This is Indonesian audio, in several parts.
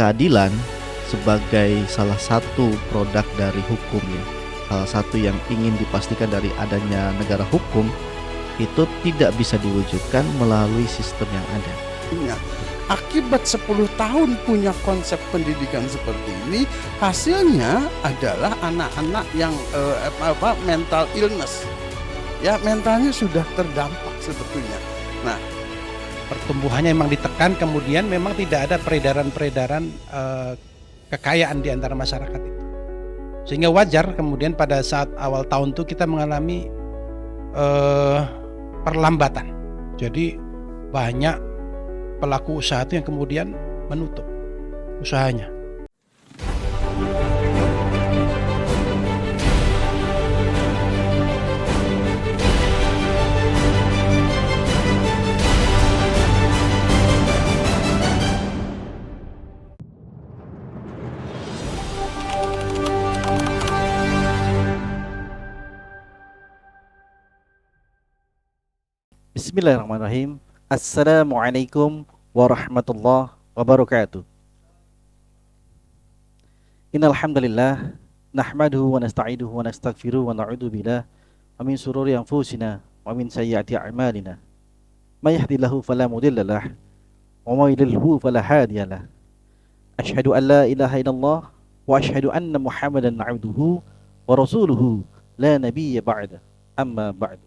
keadilan sebagai salah satu produk dari hukum ya. Salah satu yang ingin dipastikan dari adanya negara hukum itu tidak bisa diwujudkan melalui sistem yang ada. Akibat 10 tahun punya konsep pendidikan seperti ini, hasilnya adalah anak-anak yang mental illness. Ya, mentalnya sudah terdampak sebetulnya. Nah, pertumbuhannya memang ditekan, kemudian memang tidak ada peredaran kekayaan di antara masyarakat itu. Sehingga wajar kemudian pada saat awal tahun itu kita mengalami perlambatan. Jadi banyak pelaku usaha itu yang kemudian menutup usahanya. Bismillahirrahmanirrahim. Assalamualaikum warahmatullahi wabarakatuh. Innal hamdalillah nahmaduhu wa nasta'inuhu wa nastaghfiruhu wa na'udzu billah min shururi anfusina wa min sayyiati a'malina. May yahdihillahu fala mudhillalah wa may yudlilhu fala hadiyalah. Asyhadu an la ilaha illallah wa asyhadu anna Muhammadan 'abduhu wa rasuluhu la nabiyya ba'da. Amma ba'du.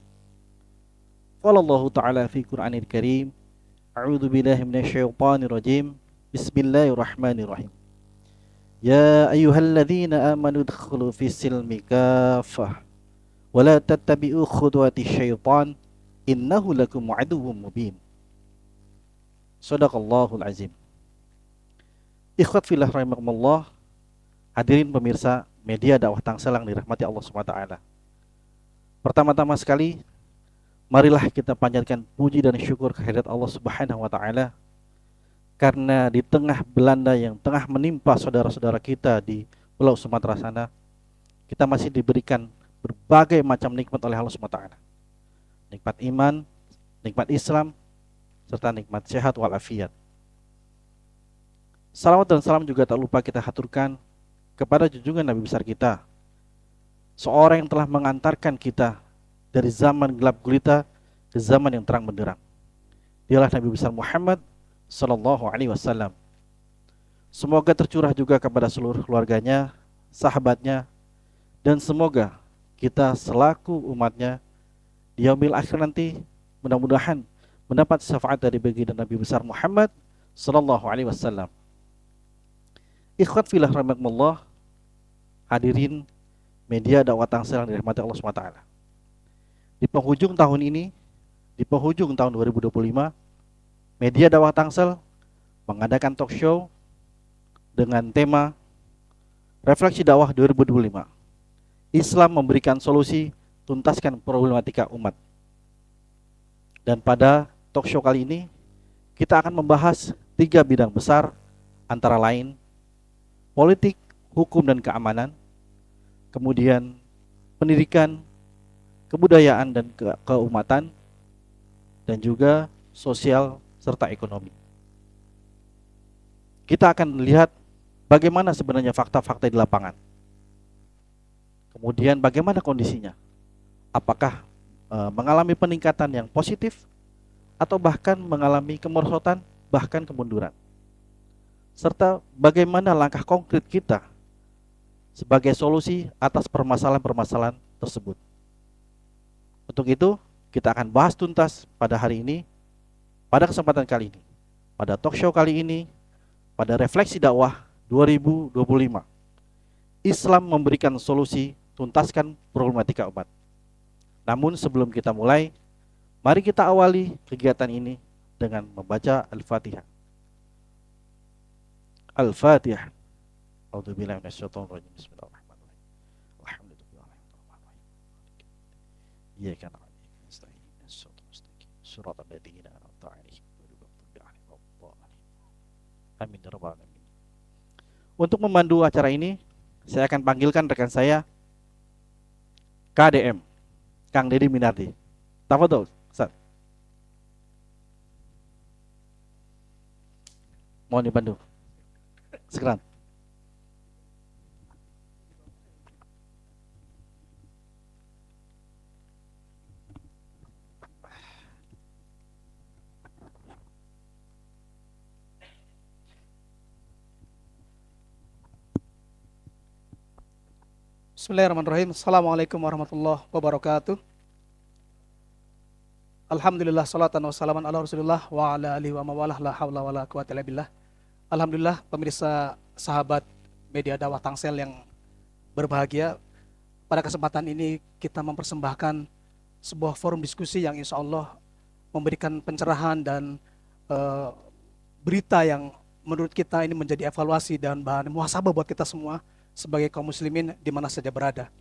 Qala Allah Ta'ala fi Qur'anil Karim, a'udzu billahi minasyaitonir rajim. Bismillahirrahmanirrahim. Ya ayyuhalladzina amanu udkhulu fis silmi kaffah wa la tattabi'u khutuwatis syaitan innahu lakum aduwwum mubin. Shadaqallahul azim. Ikhwat fillah rahimakumullah. Hadirin pemirsa media dakwah Tangsel yang dirahmati Allah Subhanahu wa taala. Pertama-tama sekali, marilah kita panjatkan puji dan syukur kehadirat Allah Subhanahu wa taala, karena di tengah Belanda yang tengah menimpa saudara-saudara kita di Pulau Sumatera sana, kita masih diberikan berbagai macam nikmat oleh Allah Subhanahu wa taala. Nikmat iman, nikmat Islam, serta nikmat sehat walafiat. Salawat dan salam juga tak lupa kita haturkan kepada junjungan Nabi besar kita, seorang yang telah mengantarkan kita dari zaman gelap gulita ke zaman yang terang benderang. Dialah Nabi besar Muhammad sallallahu alaihi wasallam. Semoga tercurah juga kepada seluruh keluarganya, sahabatnya, dan semoga kita selaku umatnya di yaumil akhir nanti mudah-mudahan mendapat syafaat dari baginda Nabi besar Muhammad sallallahu alaihi wasallam. Ikhwat fillah rahimakumullah, hadirin media dakwah Tangsel yang dirahmati Allah Subhanahu wa taala. Di penghujung tahun ini, di penghujung tahun 2025, media dakwah Tangsel mengadakan talk show dengan tema Refleksi Dakwah 2025. Islam memberikan solusi, tuntaskan problematika umat. Dan pada talk show kali ini, kita akan membahas 3 bidang besar, antara lain politik, hukum dan keamanan, kemudian pendidikan, kebudayaan dan keumatan, dan juga sosial serta ekonomi. Kita akan melihat bagaimana sebenarnya fakta-fakta di lapangan. Kemudian bagaimana kondisinya? Apakah mengalami peningkatan yang positif atau bahkan mengalami kemerosotan, bahkan kemunduran? Serta bagaimana langkah konkret kita sebagai solusi atas permasalahan-permasalahan tersebut. Untuk itu, kita akan bahas tuntas pada hari ini, pada kesempatan kali ini, pada talk show kali ini, pada Refleksi Dakwah 2025. Islam memberikan solusi, tuntaskan problematika umat. Namun sebelum kita mulai, mari kita awali kegiatan ini dengan membaca Al-Fatihah. Al-Fatihah. A'udzubillahi minasyaitonir rajim. Bismillahirrahmanirrahim. Alhamdulillahirrahmanirrahim. Iyyaka na'budu wa iyyaka nasta'in. Shiratal ladzina an'amta 'alaihim ghairil maghdubi 'alaihim waladdallin. Amin ya rabbal alamin. Untuk memandu acara ini, saya akan panggilkan rekan saya KDM, Kang Deddy Minardi. Tafadhol, Ustaz. Mohon dibantu. Sekarang. Bismillahirrahmanirrahim. Assalamualaikum warahmatullahi wabarakatuh. Alhamdulillah salatan wassalaman ala Rasulillah wa ala alihi wa mawalah la haula wala quwata illa billah. Alhamdulillah pemirsa sahabat media dakwah Tangsel yang berbahagia. Pada kesempatan ini kita mempersembahkan sebuah forum diskusi yang insya Allah memberikan pencerahan dan berita yang menurut kita ini menjadi evaluasi dan bahan muhasabah buat kita semua sebagai kaum muslimin di mana saja berada.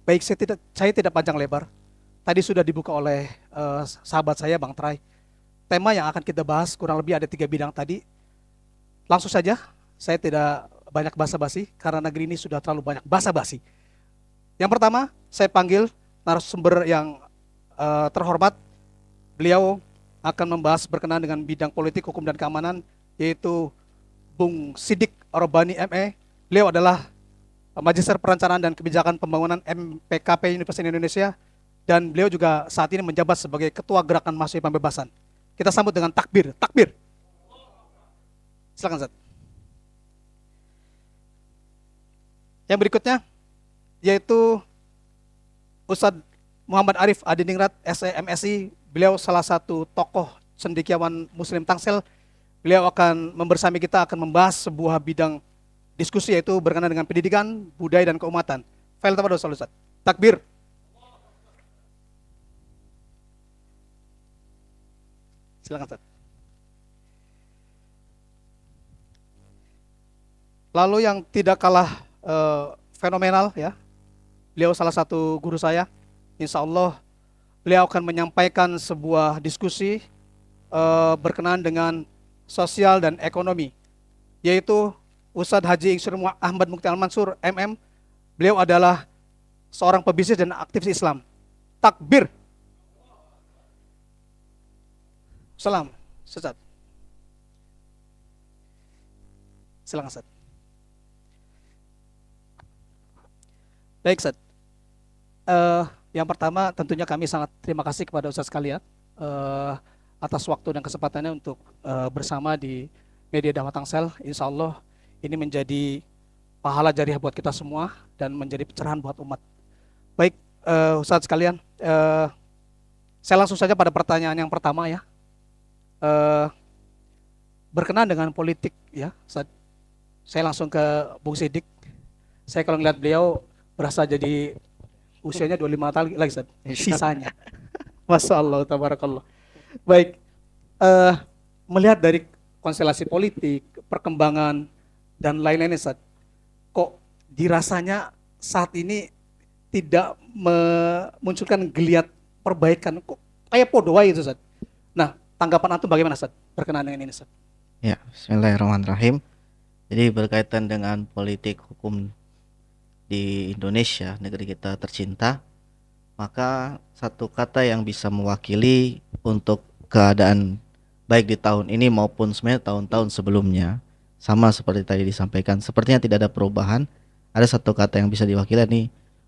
Baik, saya tidak panjang lebar. Tadi sudah dibuka oleh sahabat saya Bang Trai. Tema yang akan kita bahas kurang lebih ada 3 bidang tadi. Langsung saja, saya tidak banyak basa-basi karena negeri ini sudah terlalu banyak basa-basi. Yang pertama, saya panggil narasumber yang terhormat. Beliau akan membahas berkenaan dengan bidang politik, hukum, dan keamanan, yaitu Bung Sidik Robani ME. Beliau adalah Magister Perencanaan dan Kebijakan Pembangunan MPKP Universitas Indonesia, dan beliau juga saat ini menjabat sebagai Ketua Gerakan Mahasiswa Pembebasan. Kita sambut dengan takbir. Takbir. Silakan, Ustaz. Yang berikutnya yaitu Ustadz Muhammad Arif Adiningrat, SE MSI. Beliau salah satu tokoh cendekiawan Muslim Tangsel. Beliau akan membersami kita akan membahas sebuah bidang diskusi yaitu berkenaan dengan pendidikan, budaya, dan keumatan. File apa dosa Ustaz? Takbir. Silakan Ustaz. Lalu yang tidak kalah fenomenal ya, beliau salah satu guru saya. Insya Allah beliau akan menyampaikan sebuah diskusi berkenaan dengan sosial dan ekonomi, yaitu Ustadz Haji Ingsur Ahmad Mukti Al-Mansur MM. Beliau adalah seorang pebisnis dan aktivis Islam. Takbir. Salam. Ustaz. Silakan Ustaz. Baik Ustaz. Yang pertama tentunya kami sangat terima kasih kepada Ustaz sekalian atas waktu dan kesempatannya untuk bersama di media dakwah Tangsel. Insya Allah ini menjadi pahala jariah buat kita semua dan menjadi pencerahan buat umat. Baik Ustaz sekalian, saya langsung saja pada pertanyaan yang pertama ya. Berkenaan dengan politik ya, Ustaz. Saya langsung ke Bung Sidik. Saya kalau ngeliat beliau berasa jadi usianya 25 tahun lagi Ustaz. Sisanya. Masya Allah, tabarakallah. Baik, melihat dari konstelasi politik, perkembangan, dan lain-lainnya Ustaz, kok dirasanya saat ini tidak memunculkan geliat perbaikan, kok kayak podoai itu Ustaz. Nah, tanggapan antum bagaimana Ustaz berkenaan dengan ini Ustaz? Ya, bismillahirrahmanirrahim. Jadi berkaitan dengan politik hukum di Indonesia, negeri kita tercinta, maka satu kata yang bisa mewakili untuk keadaan baik di tahun ini maupun sebenarnya tahun-tahun sebelumnya, sama seperti tadi disampaikan, sepertinya tidak ada perubahan. Ada satu kata yang bisa diwakili, nih,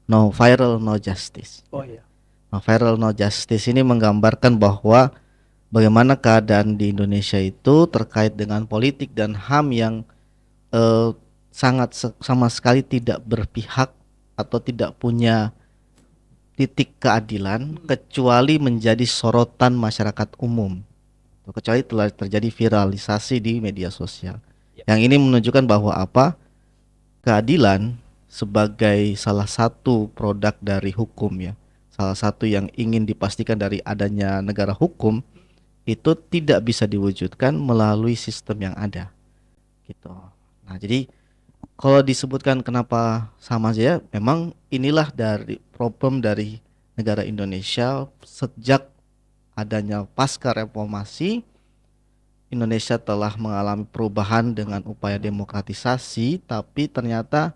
no viral, no justice. Oh iya. No viral, no justice ini menggambarkan bahwa bagaimana keadaan di Indonesia itu terkait dengan politik dan HAM yang sama sekali tidak berpihak atau tidak punya titik keadilan kecuali menjadi sorotan masyarakat umum, kecuali telah terjadi viralisasi di media sosial. Yang ini menunjukkan bahwa keadilan sebagai salah satu produk dari hukum ya, salah satu yang ingin dipastikan dari adanya negara hukum, itu tidak bisa diwujudkan melalui sistem yang ada gitu. Nah, jadi kalau disebutkan kenapa sama saja, memang inilah dari problem dari negara Indonesia sejak adanya pasca reformasi. Indonesia telah mengalami perubahan dengan upaya demokratisasi, tapi ternyata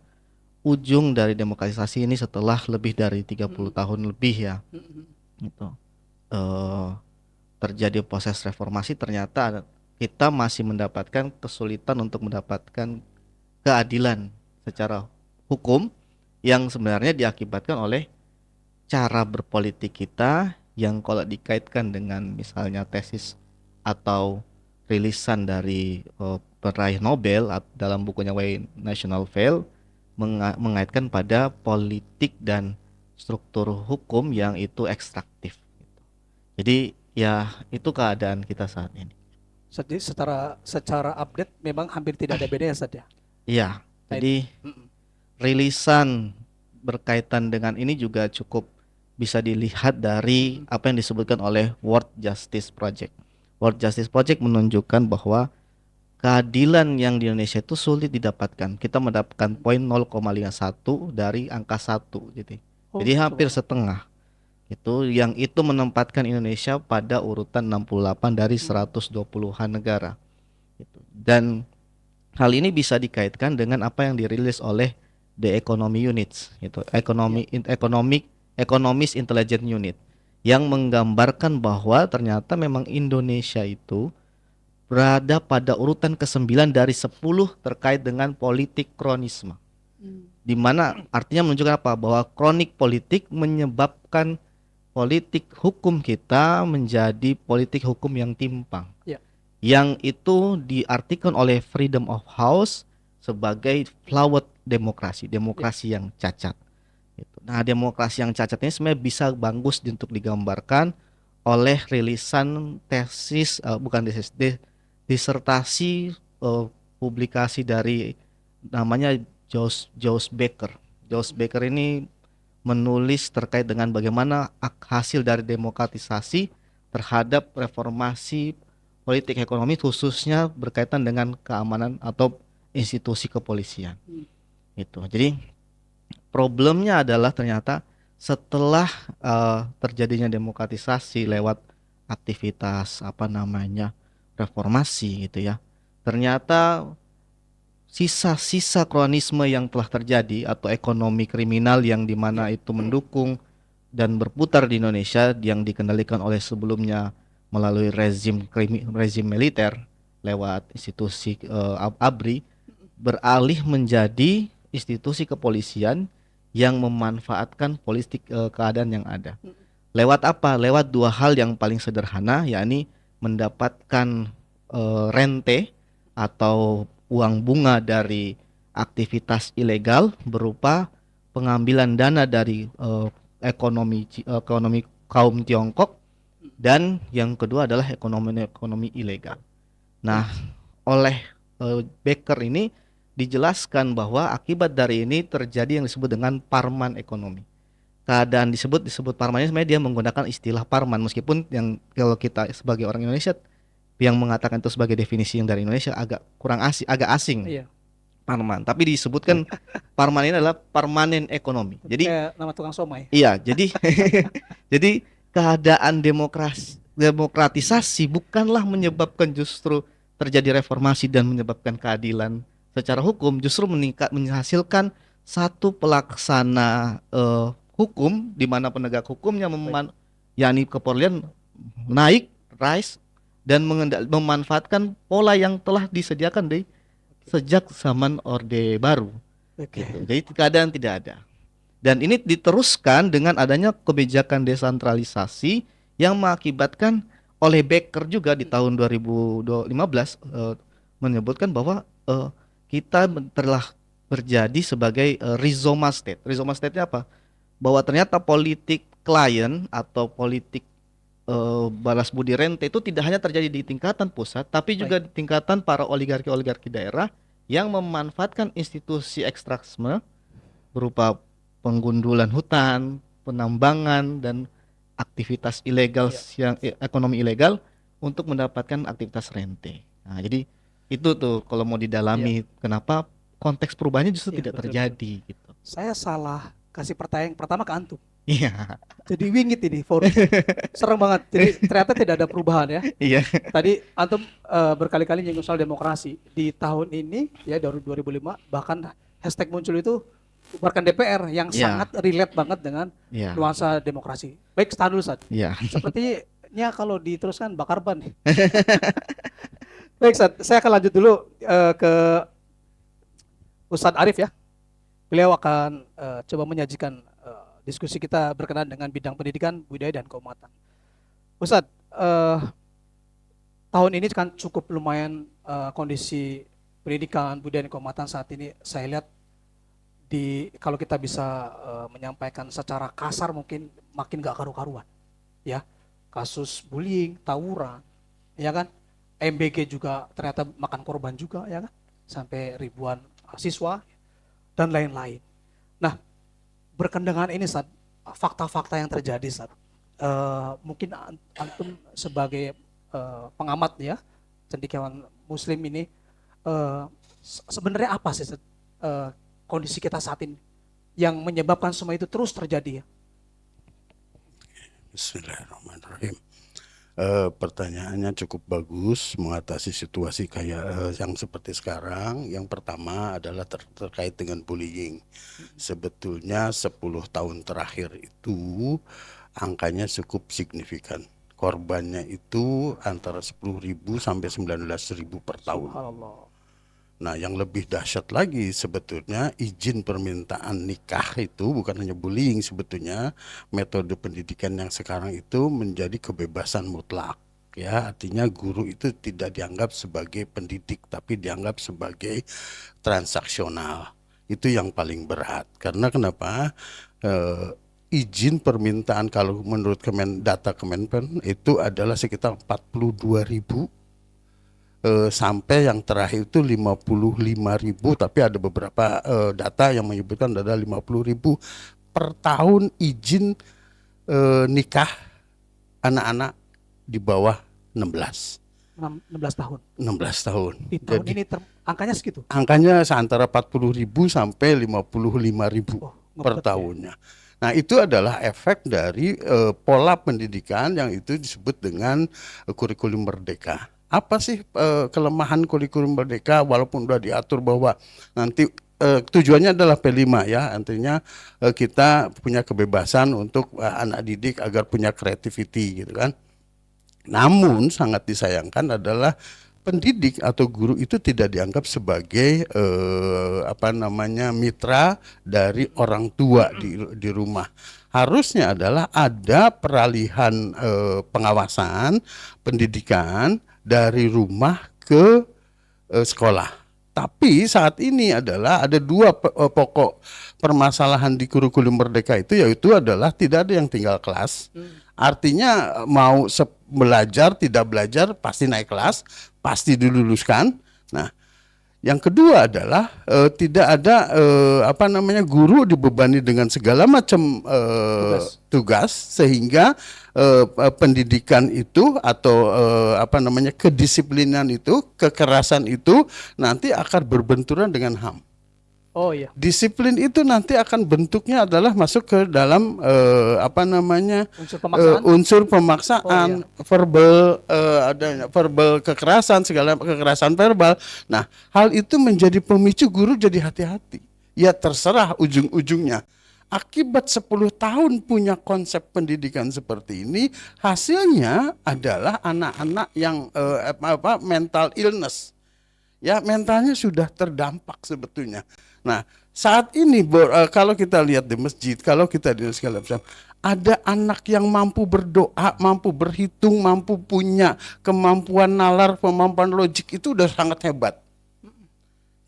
ujung dari demokratisasi ini setelah lebih dari 30 tahun lebih ya, gitu. Terjadi proses reformasi, ternyata kita masih mendapatkan kesulitan untuk mendapatkan keadilan secara hukum yang sebenarnya diakibatkan oleh cara berpolitik kita yang kalau dikaitkan dengan misalnya tesis atau rilisan dari peraih Nobel dalam bukunya Why National Fail mengaitkan pada politik dan struktur hukum yang itu ekstraktif gitu. Jadi ya itu keadaan kita saat ini. Jadi secara update memang hampir tidak ada bedanya Ustaz ya. Iya, Nah, jadi rilisan berkaitan dengan ini juga cukup bisa dilihat dari apa yang disebutkan oleh World Justice Project. World Justice Project menunjukkan bahwa keadilan yang di Indonesia itu sulit didapatkan. Kita mendapatkan poin 0,51 dari angka 1 gitu. Jadi hampir setengah. Yang itu menempatkan Indonesia pada urutan 68 dari 120-an negara. Dan hal ini bisa dikaitkan dengan apa yang dirilis oleh The Economy Units, Economist Intelligence Unit, yang menggambarkan bahwa ternyata memang Indonesia itu berada pada urutan ke-9 dari 10 terkait dengan politik kronisme. Di mana artinya menunjukkan apa? Bahwa kronik politik menyebabkan politik hukum kita menjadi politik hukum yang timpang. Ya. Yang itu diartikan oleh Freedom of House sebagai flawed demokrasi yang cacat. Nah, demokrasi yang cacat ini sebenarnya bisa bagus untuk digambarkan oleh rilisan tesis, disertasi publikasi dari namanya Josh Becker. Josh Becker ini menulis terkait dengan bagaimana hasil dari demokratisasi terhadap reformasi politik ekonomi, khususnya berkaitan dengan keamanan atau institusi kepolisian. Jadi problemnya adalah ternyata setelah terjadinya demokratisasi lewat aktivitas reformasi gitu ya, ternyata sisa-sisa kronisme yang telah terjadi atau ekonomi kriminal yang dimana itu mendukung dan berputar di Indonesia yang dikendalikan oleh sebelumnya melalui rezim militer lewat institusi ABRI beralih menjadi institusi kepolisian yang memanfaatkan politik keadaan yang ada. Lewat apa? Lewat dua hal yang paling sederhana, yakni mendapatkan rente atau uang bunga dari aktivitas ilegal berupa pengambilan dana dari ekonomi kaum Tiongkok, dan yang kedua adalah ekonomi ilegal. Nah, oleh Becker ini dijelaskan bahwa akibat dari ini terjadi yang disebut dengan parman ekonomi. Keadaan disebut parman ini sebenarnya dia menggunakan istilah parman, meskipun yang kalau kita sebagai orang Indonesia yang mengatakan itu sebagai definisi yang dari Indonesia agak asing. Iya. Parman, tapi disebutkan parman ini adalah permanen ekonomi. Jadi kayak nama tukang somai. iya, jadi jadi keadaan demokratisasi bukanlah menyebabkan justru terjadi reformasi dan menyebabkan keadilan secara hukum, justru menghasilkan satu pelaksana hukum di mana penegak hukumnya yakni kepolisian rise dan memanfaatkan pola yang telah disediakan sejak zaman Orde Baru. Gitu. Jadi keadaan tidak ada. Dan ini diteruskan dengan adanya kebijakan desentralisasi yang mengakibatkan oleh Becker juga di tahun 2015 menyebutkan bahwa kita telah terjadi sebagai rhizoma state. Rhizoma state-nya apa? Bahwa ternyata politik klien atau politik balas budi rente itu tidak hanya terjadi di tingkatan pusat, tapi juga di tingkatan para oligarki daerah yang memanfaatkan institusi ekstraksme berupa penggundulan hutan, penambangan, dan aktivitas ilegal yang ekonomi ilegal untuk mendapatkan aktivitas rente. Nah, jadi itu tuh kalau mau didalami kenapa konteks perubahannya justru tidak terjadi gitu. Saya salah kasih pertanyaan pertama ke antum. Iya. Jadi wingit ini forum. Serem banget. Jadi ternyata tidak ada perubahan ya. Iya. Tadi antum berkali-kali nyinggung soal demokrasi. Di tahun ini ya dari 2005 bahkan hashtag muncul itu bubarkan DPR yang sangat relate banget dengan nuansa demokrasi. Baik, tahan dulu Ustaz. Iya. Sepertinya kalau diteruskan bakar ban. Baik Ustaz, saya akan lanjut dulu ke Ustadz Arif ya. Beliau akan coba menyajikan diskusi kita berkenaan dengan bidang pendidikan, budaya dan keumatan. Ustadz, tahun ini kan cukup lumayan kondisi pendidikan, budaya dan keumatan saat ini saya lihat kalau kita bisa menyampaikan secara kasar mungkin makin gak karu-karuan ya, kasus bullying, tawuran ya kan, MBG juga ternyata makan korban juga ya kan, sampai ribuan siswa dan lain-lain. Nah, berkenaan dengan ini Ustaz, fakta-fakta yang terjadi Ustaz, mungkin antum sebagai pengamat ya, cendekiawan muslim ini, sebenarnya apa sih kondisi kita saat ini yang menyebabkan semua itu terus terjadi ya? Bismillahirrahmanirrahim. Pertanyaannya cukup bagus, mengatasi situasi kayak yang seperti sekarang. Yang pertama adalah terkait dengan bullying. Sebetulnya 10 tahun terakhir itu angkanya cukup signifikan. Korbannya itu antara 10.000 sampai 19.000 per tahun. Subhanallah. Nah, yang lebih dahsyat lagi sebetulnya izin permintaan nikah itu bukan hanya bullying, sebetulnya metode pendidikan yang sekarang itu menjadi kebebasan mutlak. Ya, artinya guru itu tidak dianggap sebagai pendidik tapi dianggap sebagai transaksional. Itu yang paling berat. Karena kenapa? Izin permintaan kalau menurut data Kemenpen itu adalah sekitar 42.000 sampai yang terakhir itu 55.000, tapi ada beberapa data yang menyebutkan ada 50.000 per tahun izin nikah anak-anak di bawah 16 tahun. 16 tahun. Di tahun Jadi, ini angkanya segitu. angkanya antara 40.000 sampai 55.000 Oh, per ngebet ya. tahunnya. Nah, itu adalah efek dari pola pendidikan yang itu disebut dengan kurikulum merdeka. Apa sih kelemahan kurikulum merdeka walaupun sudah diatur bahwa nanti tujuannya adalah P5 ya, artinya kita punya kebebasan untuk anak didik agar punya creativity gitu kan. Namun sangat disayangkan adalah pendidik atau guru itu tidak dianggap sebagai mitra dari orang tua di rumah. Harusnya adalah ada peralihan pengawasan pendidikan dari rumah ke sekolah. Tapi saat ini adalah ada dua pokok permasalahan di kurikulum merdeka itu, yaitu adalah tidak ada yang tinggal kelas. Artinya mau belajar tidak belajar pasti naik kelas, pasti diluluskan. Nah, yang kedua adalah tidak ada guru dibebani dengan segala macam tugas sehingga pendidikan itu atau kedisiplinan itu, kekerasan itu nanti akan berbenturan dengan HAM. Oh iya. Disiplin itu nanti akan bentuknya adalah masuk ke dalam Unsur pemaksaan. unsur pemaksaan, verbal, ada verbal kekerasan, segala kekerasan verbal. Nah, hal itu menjadi pemicu guru jadi hati-hati. Ya terserah ujung-ujungnya. Akibat 10 tahun punya konsep pendidikan seperti ini, hasilnya adalah anak-anak yang mental illness. Ya, mentalnya sudah terdampak sebetulnya. Nah, saat ini kalau kita lihat di masjid, kalau kita di segala macam, ada anak yang mampu berdoa, mampu berhitung, mampu punya kemampuan nalar, kemampuan logik, itu udah sangat hebat.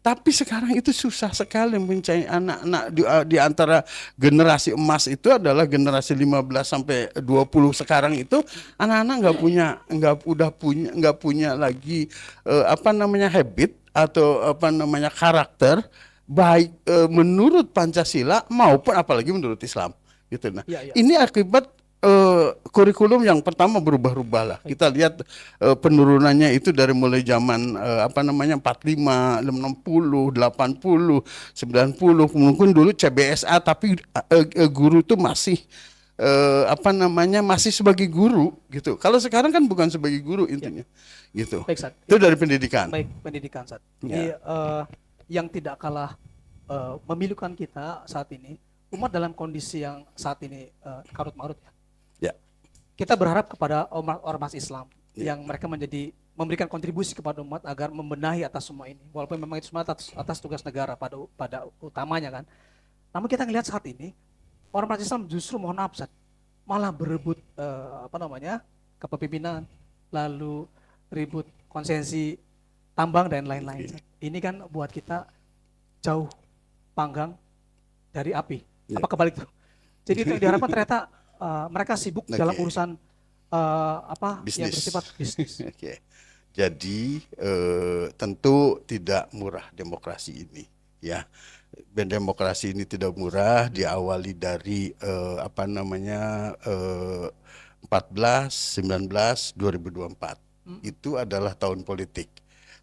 Tapi sekarang itu susah sekali mencari anak-anak di antara generasi emas itu adalah generasi 15 sampai 20 sekarang itu anak-anak nggak punya lagi habit atau karakter baik menurut Pancasila maupun apalagi menurut Islam gitu. Nah, ini akibat kurikulum yang pertama berubah-ubah lah. Kita lihat penurunannya itu dari mulai zaman 45, 60, 80, 90, mungkin dulu CBSA tapi guru itu masih masih sebagai guru gitu. Kalau sekarang kan bukan sebagai guru intinya. Gitu. Baik, Sat. Itu dari pendidikan. Baik, pendidikan Sat. Jadi yang tidak kalah memilukan kita saat ini, umat dalam kondisi yang saat ini karut marut ya. Ya. Kita berharap kepada ormas Islam yang mereka menjadi memberikan kontribusi kepada umat agar membenahi atas semua ini. Walaupun memang itu semua atas tugas negara pada utamanya kan. Namun kita ngelihat saat ini orang Islam justru mohon maaf Ustaz, malah berebut kepemimpinan, lalu ribut konsesi tambang dan lain-lain. Ini kan buat kita jauh panggang dari api. Apa kebalik tuh? Jadi itu yang diharapkan ternyata mereka sibuk dalam urusan yang bersifat bisnis. Oke. Jadi tentu tidak murah demokrasi ini, ya. Demokrasi ini tidak murah, diawali dari 14, 19, 2024. Itu adalah tahun politik.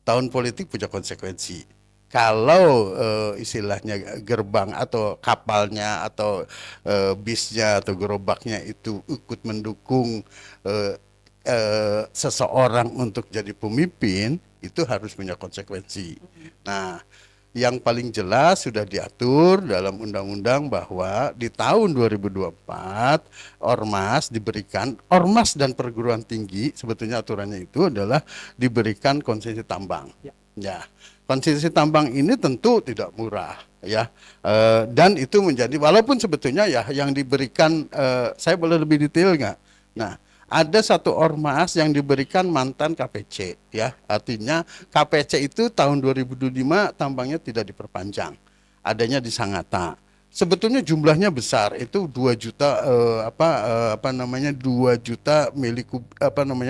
Tahun politik punya konsekuensi. Kalau istilahnya gerbang atau kapalnya atau bisnya atau gerobaknya itu ikut mendukung seseorang untuk jadi pemimpin, itu harus punya konsekuensi. Nah, yang paling jelas sudah diatur dalam undang-undang bahwa di tahun 2024 ormas dan perguruan tinggi, sebetulnya aturannya itu adalah diberikan konsesi tambang. Ya, konsesi tambang ini tentu tidak murah, ya, dan itu menjadi, walaupun sebetulnya ya yang diberikan, saya boleh lebih detail nggak? Nah, ada satu ormas yang diberikan mantan KPC, ya, artinya KPC itu tahun 2025 tambangnya tidak diperpanjang, adanya di Sangatta. Sebetulnya jumlahnya besar, itu 2 juta 2 juta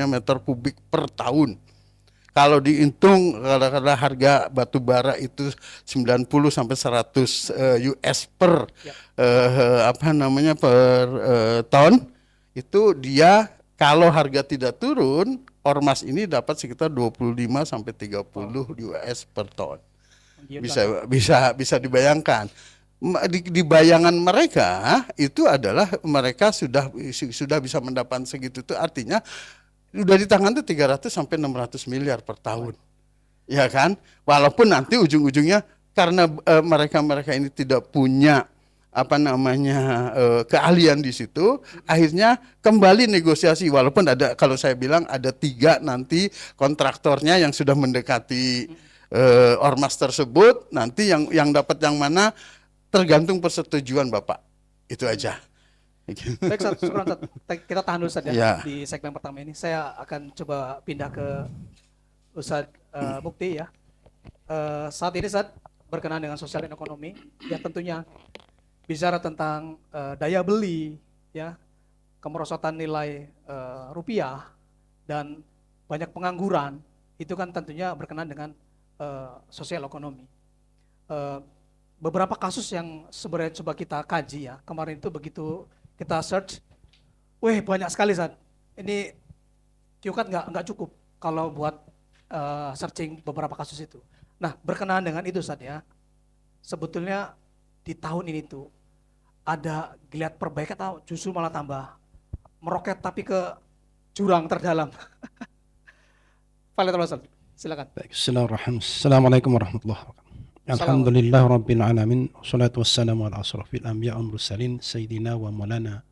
meter kubik per tahun. Kalau dihitung karena harga batu bara itu 90 sampai 100 US per ton, itu dia kalau harga tidak turun, ormas ini dapat sekitar 25 sampai 30 US per ton. Bisa dibayangkan. Di bayangan mereka itu adalah mereka sudah bisa mendapat segitu, itu artinya udah di tangan tuh 300 sampai 600 miliar per tahun. Ya kan? Walaupun nanti ujung-ujungnya karena mereka ini tidak punya keahlian di situ, akhirnya kembali negosiasi, walaupun ada, kalau saya bilang ada 3 nanti kontraktornya yang sudah mendekati ormas tersebut, nanti yang dapat yang mana tergantung persetujuan Bapak, itu aja. Baik, Ustaz, kita tahan dulu saja Ya. di segmen pertama ini. Saya akan coba pindah ke Ustaz Mukti ya. Saat ini Ustaz berkenaan dengan sosial dan ekonomi, ya tentunya bicara tentang daya beli, ya, kemerosotan nilai rupiah dan banyak pengangguran, itu kan tentunya berkenaan dengan sosial ekonomi. Beberapa kasus yang sebenarnya coba kita kaji ya, kemarin itu begitu kita search, banyak sekali Ustaz. Ini Qkat nggak cukup kalau buat searching beberapa kasus itu. Nah, berkenaan dengan itu Ustaz ya, sebetulnya di tahun ini tuh ada geliat perbaikan atau justru malah tambah meroket tapi ke jurang terdalam. Silakan. Baik, Assalamualaikum warahmatullahi wabarakatuh. Alhamdulillah rabbil alamin, wassalatu wassalamu ala asrafil anbiya wal mursalin sayyidina wa maulana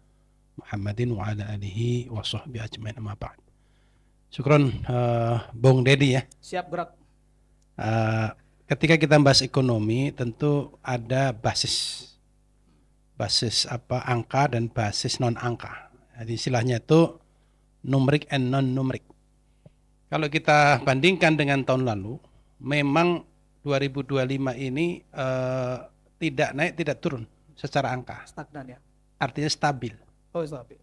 Muhammadin wa ala alihi wa sahbihi ajmain, amma ba'd. Syukron Bung Dedi ya. Siap gerak. Ketika kita bahas ekonomi tentu ada basis angka dan basis non angka. Jadi istilahnya itu numerik and non numerik. Kalau kita bandingkan dengan tahun lalu, memang 2025 ini tidak naik tidak turun secara angka. Stagnan ya. Artinya stabil. Oh, stabil.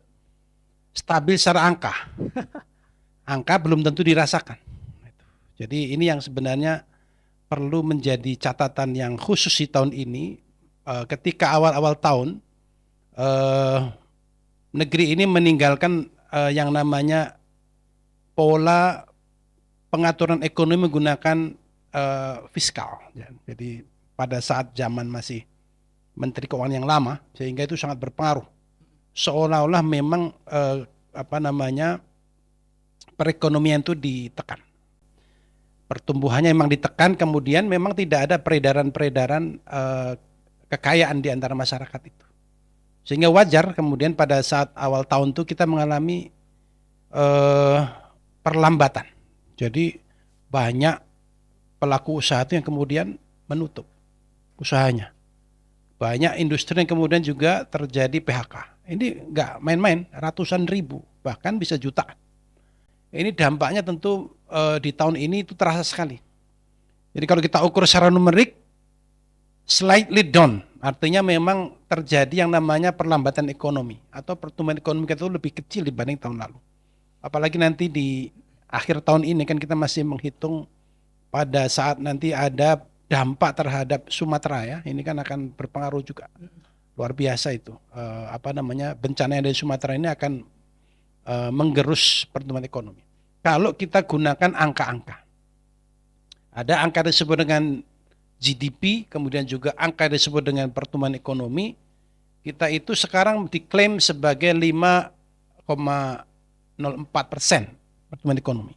Stabil secara angka. Angka belum tentu dirasakan. Jadi ini yang sebenarnya perlu menjadi catatan yang khusus di tahun ini. Ketika awal-awal tahun negeri ini meninggalkan yang namanya pola pengaturan ekonomi menggunakan fiskal. Jadi pada saat zaman masih Menteri Keuangan yang lama, sehingga itu sangat berpengaruh. Seolah-olah memang perekonomian itu ditekan. Pertumbuhannya memang ditekan, kemudian memang tidak ada peredaran kekayaan di antara masyarakat itu. Sehingga wajar kemudian pada saat awal tahun itu kita mengalami perlambatan Jadi banyak pelaku usaha itu yang kemudian menutup usahanya. Banyak industri yang kemudian juga terjadi PHK. Ini nggak main-main, ratusan ribu, bahkan bisa jutaan. Ini dampaknya tentu di tahun ini itu terasa sekali. Jadi kalau kita ukur secara numerik, slightly down, artinya memang terjadi yang namanya perlambatan ekonomi atau pertumbuhan ekonomi kita itu lebih kecil dibanding tahun lalu. Apalagi nanti di akhir tahun ini kan kita masih menghitung pada saat nanti ada dampak terhadap Sumatera ya, ini kan akan berpengaruh juga. Luar biasa itu. Bencana yang dari Sumatera ini akan menggerus pertumbuhan ekonomi. Kalau kita gunakan angka-angka. Ada angka disebut dengan GDP, kemudian juga angka disebut dengan pertumbuhan ekonomi. Kita itu sekarang diklaim sebagai 5,04% pertumbuhan ekonomi.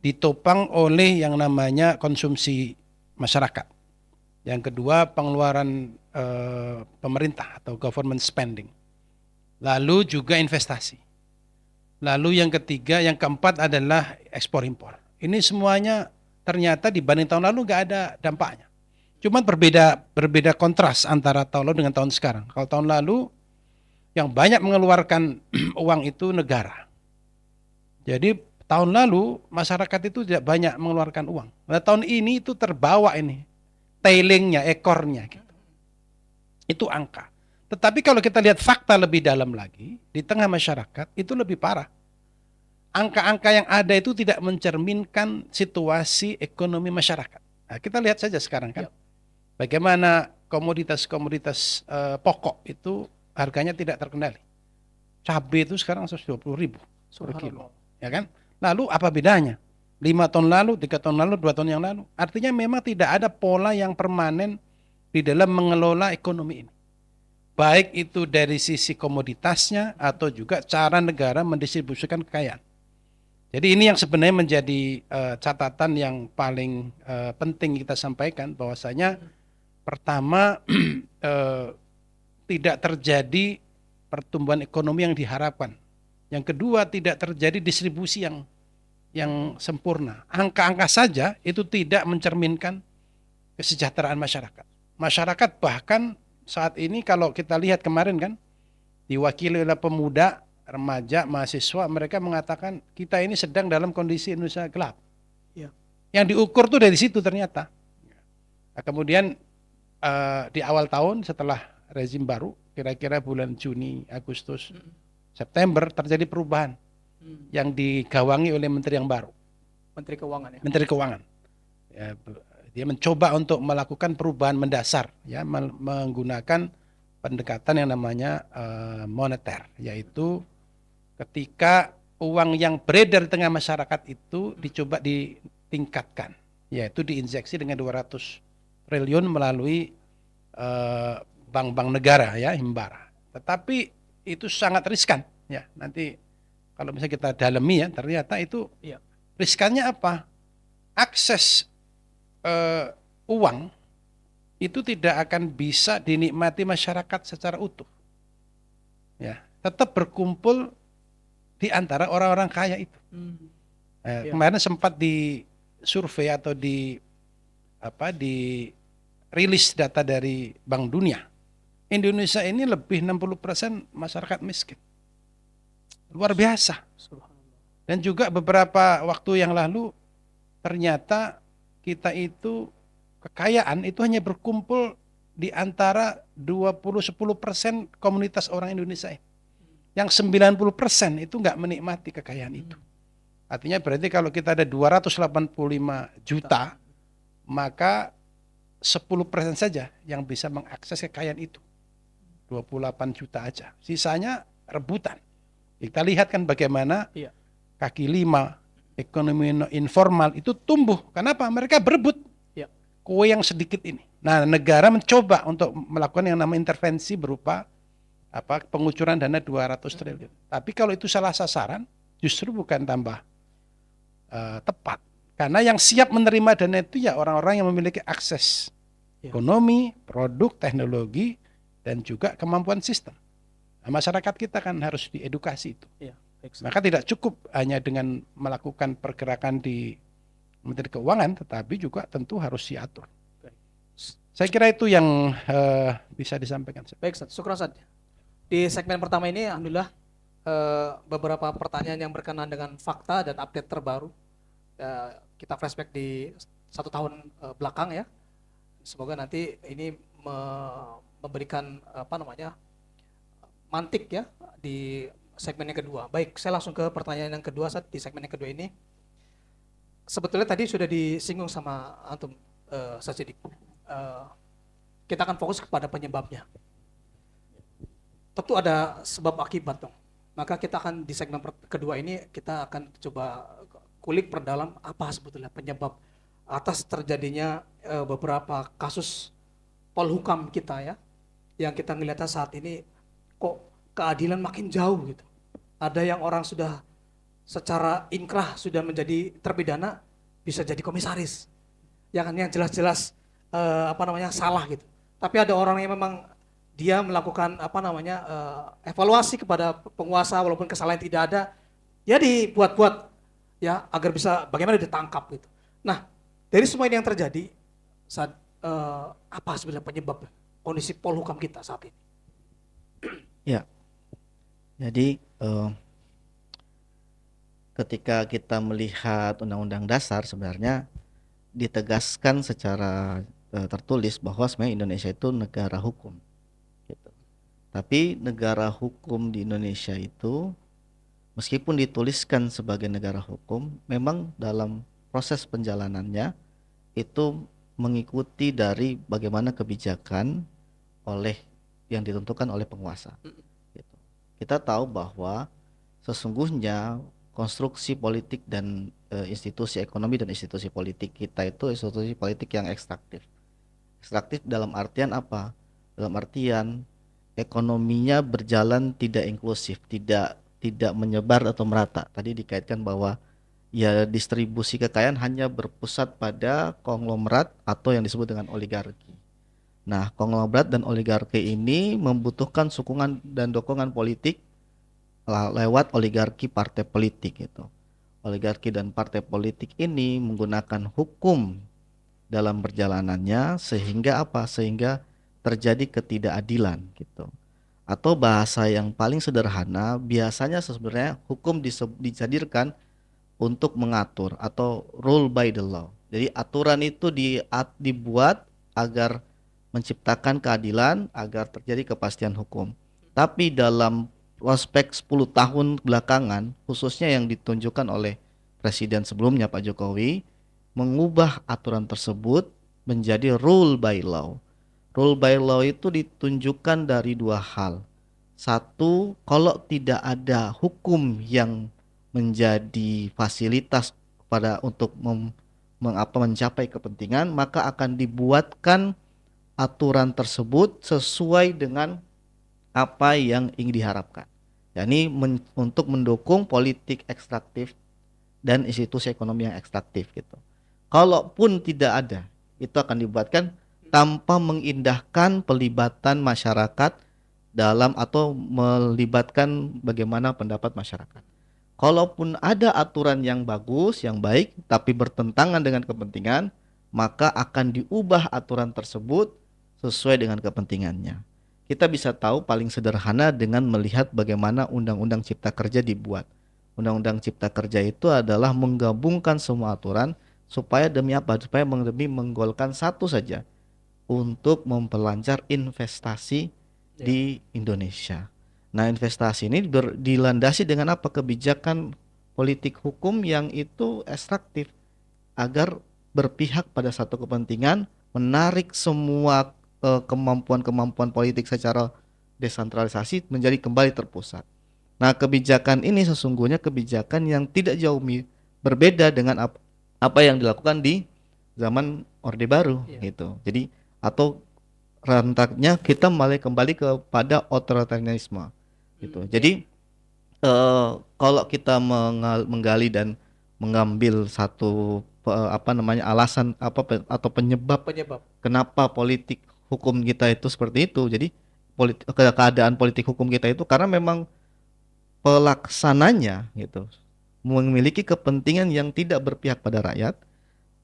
Ditopang oleh yang namanya konsumsi masyarakat. Yang kedua pengeluaran pemerintah atau government spending. Lalu juga investasi. Lalu yang ketiga, yang keempat adalah ekspor impor. Ini semuanya ternyata dibanding tahun lalu nggak ada dampaknya. Cuma berbeda kontras antara tahun lalu dengan tahun sekarang. Kalau tahun lalu yang banyak mengeluarkan uang itu negara. Jadi tahun lalu masyarakat itu tidak banyak mengeluarkan uang. Nah tahun ini itu terbawa ini tailingnya, ekornya gitu. Itu angka. Tetapi kalau kita lihat fakta lebih dalam lagi, di tengah masyarakat itu lebih parah. Angka-angka yang ada itu tidak mencerminkan situasi ekonomi masyarakat. Nah, kita lihat saja sekarang kan, bagaimana komoditas-komoditas pokok itu harganya tidak terkendali. Cabai itu sekarang 120.000 per kilo, ya kan? Lalu apa bedanya? 5 tahun lalu, 3 tahun lalu, 2 tahun yang lalu. Artinya memang tidak ada pola yang permanen di dalam mengelola ekonomi ini. Baik itu dari sisi komoditasnya atau juga cara negara mendistribusikan kekayaan. Jadi ini yang sebenarnya menjadi catatan yang paling penting kita sampaikan, bahwasanya pertama tidak terjadi pertumbuhan ekonomi yang diharapkan. Yang kedua tidak terjadi distribusi yang sempurna. Angka-angka saja itu tidak mencerminkan kesejahteraan masyarakat. Masyarakat bahkan saat ini kalau kita lihat kemarin kan diwakili oleh pemuda, remaja, mahasiswa, mereka mengatakan kita ini sedang dalam kondisi Indonesia gelap. Ya. Yang diukur tuh dari situ ternyata. Nah, kemudian di awal tahun setelah rezim baru, kira-kira bulan Juni, Agustus, September terjadi perubahan yang digawangi oleh menteri yang baru. Menteri Keuangan ya. Menteri Keuangan. Ya, dia mencoba untuk melakukan perubahan mendasar, ya, menggunakan pendekatan yang namanya moneter, yaitu ketika uang yang beredar di tengah masyarakat itu dicoba ditingkatkan, yaitu diinjeksi dengan 200 triliun melalui bank-bank negara, ya, himbara. Tetapi itu sangat riskan, ya. Nanti kalau misalnya kita dalami ya, ternyata itu riskannya apa? Akses uang itu tidak akan bisa dinikmati masyarakat secara utuh. Ya, tetap berkumpul di antara orang-orang kaya itu. Kemarin sempat di survei atau di rilis data dari Bank Dunia. Indonesia ini lebih 60% masyarakat miskin. Luar biasa. Dan juga beberapa waktu yang lalu ternyata kita itu kekayaan itu hanya berkumpul di antara 10% komunitas orang Indonesia. Yang 90% itu nggak menikmati kekayaan itu. Artinya berarti kalau kita ada 285 juta, maka 10% saja yang bisa mengakses kekayaan itu. 28 juta aja. Sisanya rebutan. Kita lihat kan bagaimana kaki lima ekonomi informal itu tumbuh. Kenapa? Mereka berebut kue yang sedikit ini. Nah, negara mencoba untuk melakukan yang namanya intervensi berupa pengucuran dana 200 triliun. Tapi kalau itu salah sasaran, justru bukan tambah tepat. Karena yang siap menerima dana itu ya orang-orang yang memiliki akses ekonomi, produk, teknologi, dan juga kemampuan sistem. Nah, masyarakat kita kan harus diedukasi itu. Baik, Ustaz. Maka tidak cukup hanya dengan melakukan pergerakan di Menteri Keuangan, tetapi juga tentu harus diatur. Baik. Saya kira itu yang bisa disampaikan. Baik, Ustaz. Syukran, Ustaz. Di segmen pertama ini, alhamdulillah beberapa pertanyaan yang berkenaan dengan fakta dan update terbaru. Kita flashback di 1 tahun belakang ya. Semoga nanti ini memberikan mantik ya di segmen yang kedua. Baik, saya langsung ke pertanyaan yang kedua saat di segmen yang kedua ini. Sebetulnya tadi sudah disinggung sama antum Ustaz Sidik. Kita akan fokus kepada penyebabnya. Tentu ada sebab akibat dong. Maka kita akan di segmen kedua ini kita akan coba kulik perdalam apa sebetulnya penyebab atas terjadinya beberapa kasus polhukam kita ya, yang kita ngeliatnya saat ini kok keadilan makin jauh gitu. Ada yang orang sudah secara inkrah sudah menjadi terpidana bisa jadi komisaris, yang jelas-jelas salah gitu. Tapi ada orang yang memang dia melakukan evaluasi kepada penguasa walaupun kesalahan tidak ada, ya dibuat-buat ya agar bisa bagaimana ditangkap gitu. Nah, dari semua ini yang terjadi saat apa sebenarnya penyebab kondisi polhukam kita saat ini? Ya, jadi ketika kita melihat Undang-Undang Dasar sebenarnya ditegaskan secara tertulis bahwa sebenarnya Indonesia itu negara hukum. Gitu. Tapi negara hukum di Indonesia itu meskipun dituliskan sebagai negara hukum, memang dalam proses penjalanannya itu mengikuti dari bagaimana kebijakan oleh yang ditentukan oleh penguasa. Gitu. Kita tahu bahwa sesungguhnya konstruksi politik dan institusi ekonomi dan institusi politik kita itu institusi politik yang ekstraktif. Ekstraktif dalam artian apa? Dalam artian ekonominya berjalan tidak inklusif, tidak menyebar atau merata. Tadi dikaitkan bahwa ya distribusi kekayaan hanya berpusat pada konglomerat atau yang disebut dengan oligarki. Nah, konglomerat dan oligarki ini membutuhkan sokongan dan dukungan politik lewat oligarki partai politik itu. Oligarki dan partai politik ini menggunakan hukum dalam perjalanannya sehingga apa? Sehingga terjadi ketidakadilan gitu. Atau bahasa yang paling sederhana, biasanya sebenarnya hukum dihadirkan untuk mengatur atau rule by the law. Jadi aturan itu dibuat agar menciptakan keadilan, agar terjadi kepastian hukum. Tapi dalam prospek 10 tahun belakangan, khususnya yang ditunjukkan oleh presiden sebelumnya Pak Jokowi, mengubah aturan tersebut menjadi rule by law. Rule by law itu ditunjukkan dari dua hal. Satu, kalau tidak ada hukum yang menjadi fasilitas pada untuk mencapai kepentingan, maka akan dibuatkan aturan tersebut sesuai dengan apa yang ingin diharapkan. yakni untuk mendukung politik ekstraktif dan institusi ekonomi yang ekstraktif gitu. Kalaupun tidak ada, itu akan dibuatkan tanpa mengindahkan pelibatan masyarakat dalam atau melibatkan bagaimana pendapat masyarakat. Kalaupun ada aturan yang bagus, yang baik, tapi bertentangan dengan kepentingan, maka akan diubah aturan tersebut sesuai dengan kepentingannya. Kita bisa tahu paling sederhana dengan melihat bagaimana Undang-Undang Cipta Kerja dibuat. Undang-Undang Cipta Kerja itu adalah menggabungkan semua aturan supaya demi apa? Supaya demi menggolkan satu saja, untuk memperlancar investasi di Indonesia. Nah, investasi ini dilandasi dengan apa? Kebijakan politik hukum yang itu ekstraktif agar berpihak pada satu kepentingan, menarik semua kemampuan-kemampuan politik secara desentralisasi menjadi kembali terpusat. Nah, kebijakan ini sesungguhnya kebijakan yang tidak jauh berbeda dengan apa yang dilakukan di zaman Orde Baru gitu. Jadi atau rentaknya kita malah kembali kepada otoritarianisme gitu. Jadi kalau kita menggali dan mengambil satu alasan atau penyebab kenapa politik hukum kita itu seperti itu. Jadi keadaan politik hukum kita itu karena memang pelaksananya gitu memiliki kepentingan yang tidak berpihak pada rakyat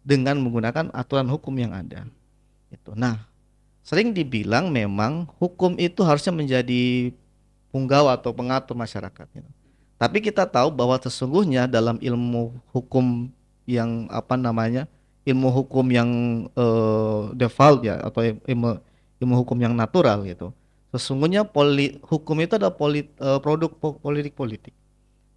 dengan menggunakan aturan hukum yang ada. Itu. Nah, sering dibilang memang hukum itu harusnya menjadi punggawa atau pengatur masyarakat. Gitu. Tapi kita tahu bahwa sesungguhnya dalam ilmu hukum yang ilmu hukum yang default ya, atau ilmu hukum yang natural gitu. Sesungguhnya hukum itu adalah produk politik.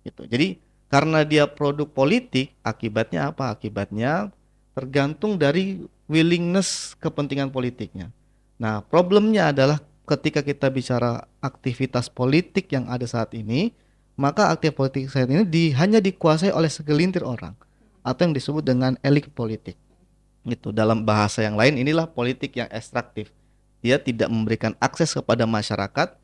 Gitu. Jadi karena dia produk politik, akibatnya apa? Akibatnya tergantung dari willingness kepentingan politiknya. Nah, problemnya adalah ketika kita bicara aktivitas politik yang ada saat ini, maka aktivitas politik saat ini hanya dikuasai oleh segelintir orang atau yang disebut dengan elit politik. Gitu. Dalam bahasa yang lain, inilah politik yang ekstraktif. Dia tidak memberikan akses kepada masyarakat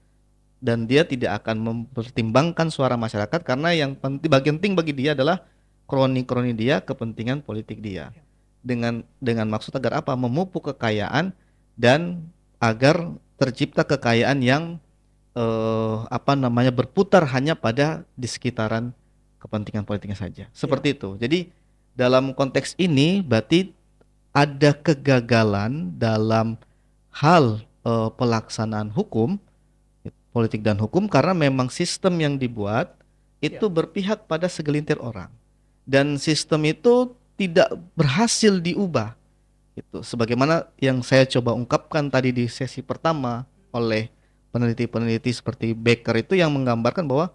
dan dia tidak akan mempertimbangkan suara masyarakat karena yang bagian penting bagi dia adalah kroni-kroni dia, kepentingan politik dia. Dengan maksud agar apa? Memupuk kekayaan dan agar tercipta kekayaan yang berputar hanya pada di sekitaran kepentingan politiknya saja. Seperti itu. Jadi dalam konteks ini berarti ada kegagalan dalam hal pelaksanaan hukum, politik dan hukum, karena memang sistem yang dibuat itu berpihak pada segelintir orang dan sistem itu tidak berhasil diubah. Itu sebagaimana yang saya coba ungkapkan tadi di sesi pertama oleh peneliti-peneliti seperti Becker itu yang menggambarkan bahwa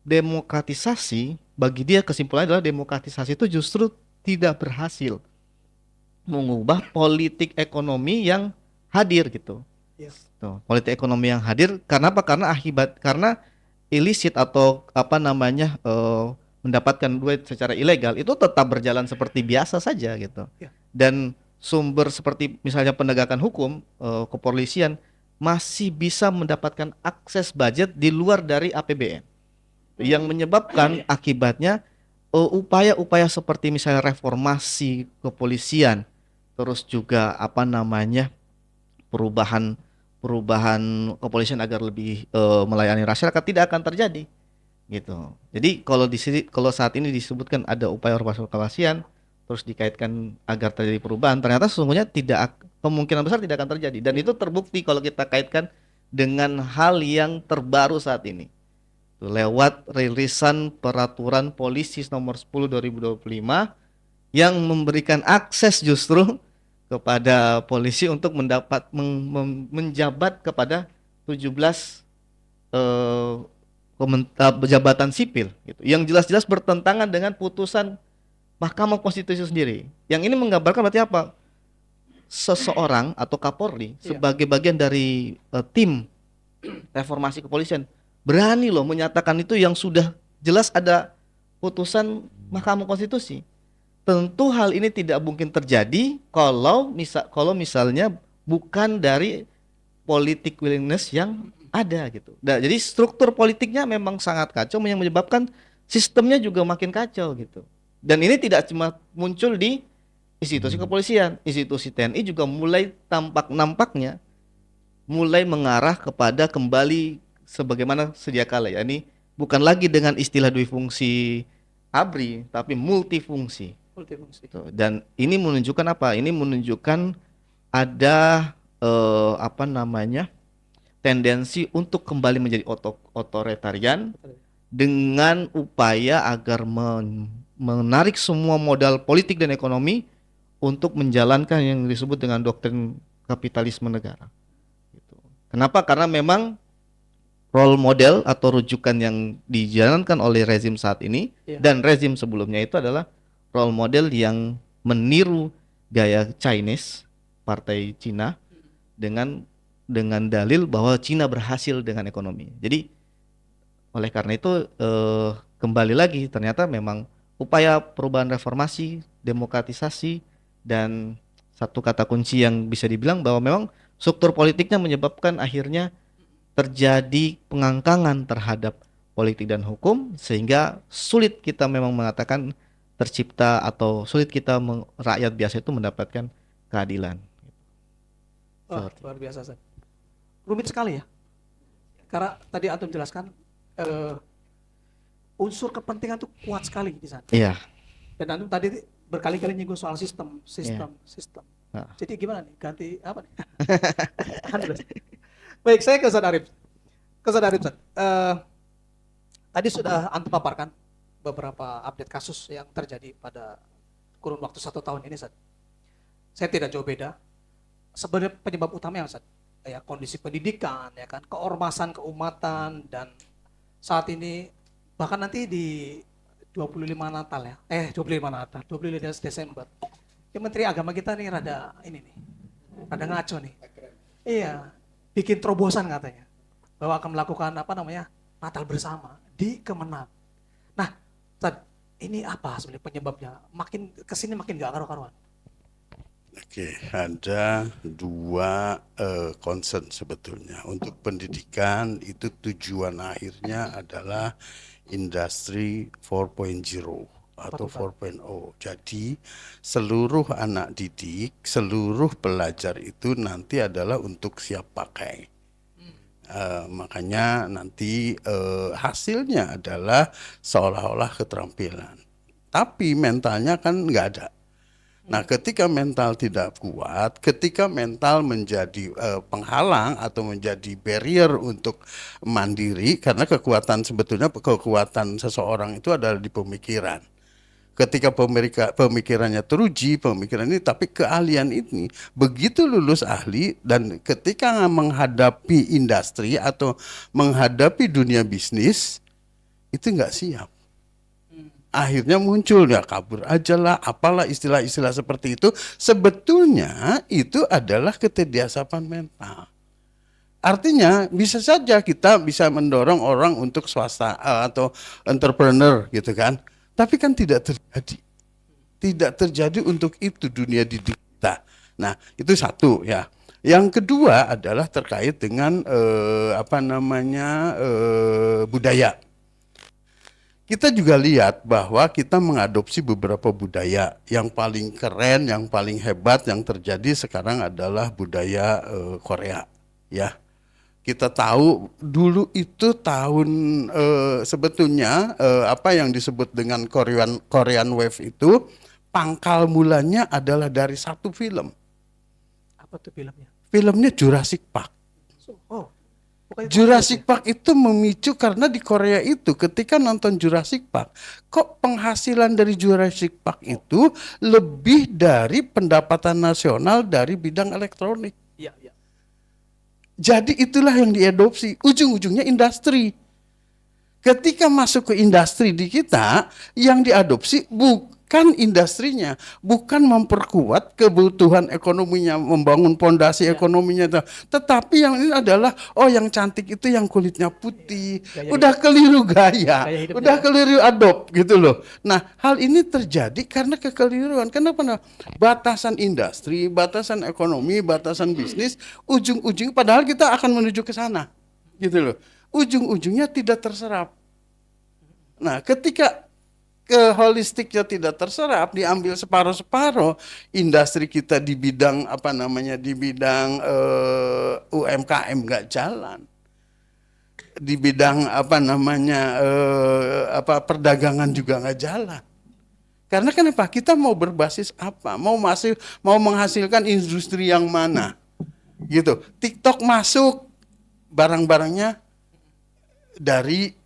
demokratisasi, bagi dia kesimpulannya adalah demokratisasi itu justru tidak berhasil mengubah politik ekonomi yang hadir gitu. Yes. Tuh, politik ekonomi yang hadir karena apa? Karena ilisit atau mendapatkan duit secara ilegal itu tetap berjalan seperti biasa saja gitu. Ya. Dan sumber seperti misalnya penegakan hukum, kepolisian masih bisa mendapatkan akses budget di luar dari APBN. Yang menyebabkan akibatnya upaya-upaya seperti misalnya reformasi kepolisian, terus juga perubahan kepolisian agar lebih melayani masyarakat tidak akan terjadi gitu. Jadi kalau saat ini disebutkan ada upaya reformasi kepolisian terus dikaitkan agar terjadi perubahan, ternyata sesungguhnya kemungkinan besar tidak akan terjadi, dan itu terbukti kalau kita kaitkan dengan hal yang terbaru saat ini. Lewat rilisan peraturan polisi nomor 10 2025 yang memberikan akses justru kepada polisi untuk menjabat kepada 17 jabatan sipil gitu, yang jelas-jelas bertentangan dengan putusan Mahkamah Konstitusi sendiri. Yang ini menggambarkan berarti apa? Seseorang atau Kapolri sebagai bagian dari tim reformasi kepolisian berani loh menyatakan itu yang sudah jelas ada putusan Mahkamah Konstitusi. Tentu hal ini tidak mungkin terjadi kalau misalnya bukan dari politik willingness yang ada gitu. Nah, jadi struktur politiknya memang sangat kacau yang menyebabkan sistemnya juga makin kacau gitu. Dan ini tidak cuma muncul di institusi kepolisian, institusi TNI juga mulai nampaknya mulai mengarah kepada kembali sebagaimana sedia kala, ya. Ini bukan lagi dengan istilah duifungsi ABRI tapi multifungsi. Dan ini menunjukkan apa? Ini menunjukkan ada tendensi untuk kembali menjadi otoritarian dengan upaya agar menarik semua modal politik dan ekonomi untuk menjalankan yang disebut dengan doktrin kapitalisme negara. Gitu. Kenapa? Karena memang role model atau rujukan yang dijalankan oleh rezim saat ini dan rezim sebelumnya itu adalah role model yang meniru gaya Chinese, partai Cina, dengan dalil bahwa Cina berhasil dengan ekonomi. Jadi oleh karena itu kembali lagi ternyata memang upaya perubahan reformasi, demokratisasi, dan satu kata kunci yang bisa dibilang bahwa memang struktur politiknya menyebabkan akhirnya terjadi pengangkangan terhadap politik dan hukum, sehingga sulit kita memang mengatakan tercipta atau sulit kita rakyat biasa itu mendapatkan keadilan. Luar biasa, Ustaz. Rumit sekali ya. Karena tadi antum jelaskan unsur kepentingan tuh kuat sekali di sana. Iya. Dan Antum tadi berkali-kali nyinggung soal sistem. Nah. Jadi gimana nih? Ganti apa nih? Baik, saya ke Ustaz Arif. Ustaz. Tadi sudah Antum paparkan beberapa update kasus yang terjadi pada kurun waktu 1 tahun ini, Ustaz. Saya tidak jauh beda. Sebenarnya penyebab utama yang Ustaz, ya kondisi pendidikan, ya kan, keormasan keumatan, dan saat ini bahkan nanti di 25 Natal ya, 25 Desember. Ya, Menteri Agama kita nih rada ngaco nih. Iya, bikin terobosan katanya bahwa akan melakukan Natal bersama di Kemenang. Nah, Ustaz, ini apa sebenarnya penyebabnya? Makin kesini makin gak karu-karuan. Oke, ada dua concern sebetulnya. Untuk pendidikan itu tujuan akhirnya adalah industri 4.0 atau 4.0. Jadi seluruh anak didik, seluruh pelajar itu nanti adalah untuk siap pakai. Makanya nanti hasilnya adalah seolah-olah keterampilan. Tapi mentalnya kan nggak ada. Nah, ketika mental tidak kuat, ketika mental menjadi penghalang atau menjadi barrier untuk mandiri, karena kekuatan seseorang itu adalah di pemikiran. Ketika pemikirannya teruji, pemikiran ini, tapi keahlian ini begitu lulus ahli dan ketika menghadapi industri atau menghadapi dunia bisnis itu nggak siap. Akhirnya muncul ya kabur aja lah, apalah istilah-istilah seperti itu. Sebetulnya itu adalah ketidaksiapan mental. Artinya bisa saja kita bisa mendorong orang untuk swasta atau entrepreneur gitu kan. Tapi kan tidak terjadi. Tidak terjadi untuk itu dunia didik kita. Nah, itu satu ya. Yang kedua adalah terkait dengan budaya. Kita juga lihat bahwa kita mengadopsi beberapa budaya. Yang paling keren, yang paling hebat yang terjadi sekarang adalah budaya Korea. Ya, kita tahu dulu itu tahun sebetulnya apa yang disebut dengan Korean Wave itu pangkal mulanya adalah dari satu film. Apa tuh filmnya? Filmnya Jurassic Park. Jurassic Park itu memicu karena di Korea itu ketika nonton Jurassic Park, kok penghasilan dari Jurassic Park itu lebih dari pendapatan nasional dari bidang elektronik. Iya. Jadi itulah yang diadopsi, ujung-ujungnya industri. Ketika masuk ke industri di kita, yang diadopsi bukan industrinya, bukan memperkuat kebutuhan ekonominya, membangun pondasi ekonominya, tetapi yang ini adalah yang cantik itu yang kulitnya putih, udah keliru gaya, udah keliru adopt gitu loh. Nah, hal ini terjadi karena kekeliruan. Kenapa? Batasan industri, batasan ekonomi, batasan bisnis, ujung-ujung padahal kita akan menuju ke sana, gitu loh. Ujung-ujungnya tidak terserap. Nah, ketika holistiknya tidak terserap, diambil separuh-separuh, industri kita di bidang di bidang UMKM nggak jalan, di bidang perdagangan juga nggak jalan. Karena kenapa? Kita mau berbasis apa? Mau menghasilkan industri yang mana? Gitu. TikTok masuk, barang-barangnya dari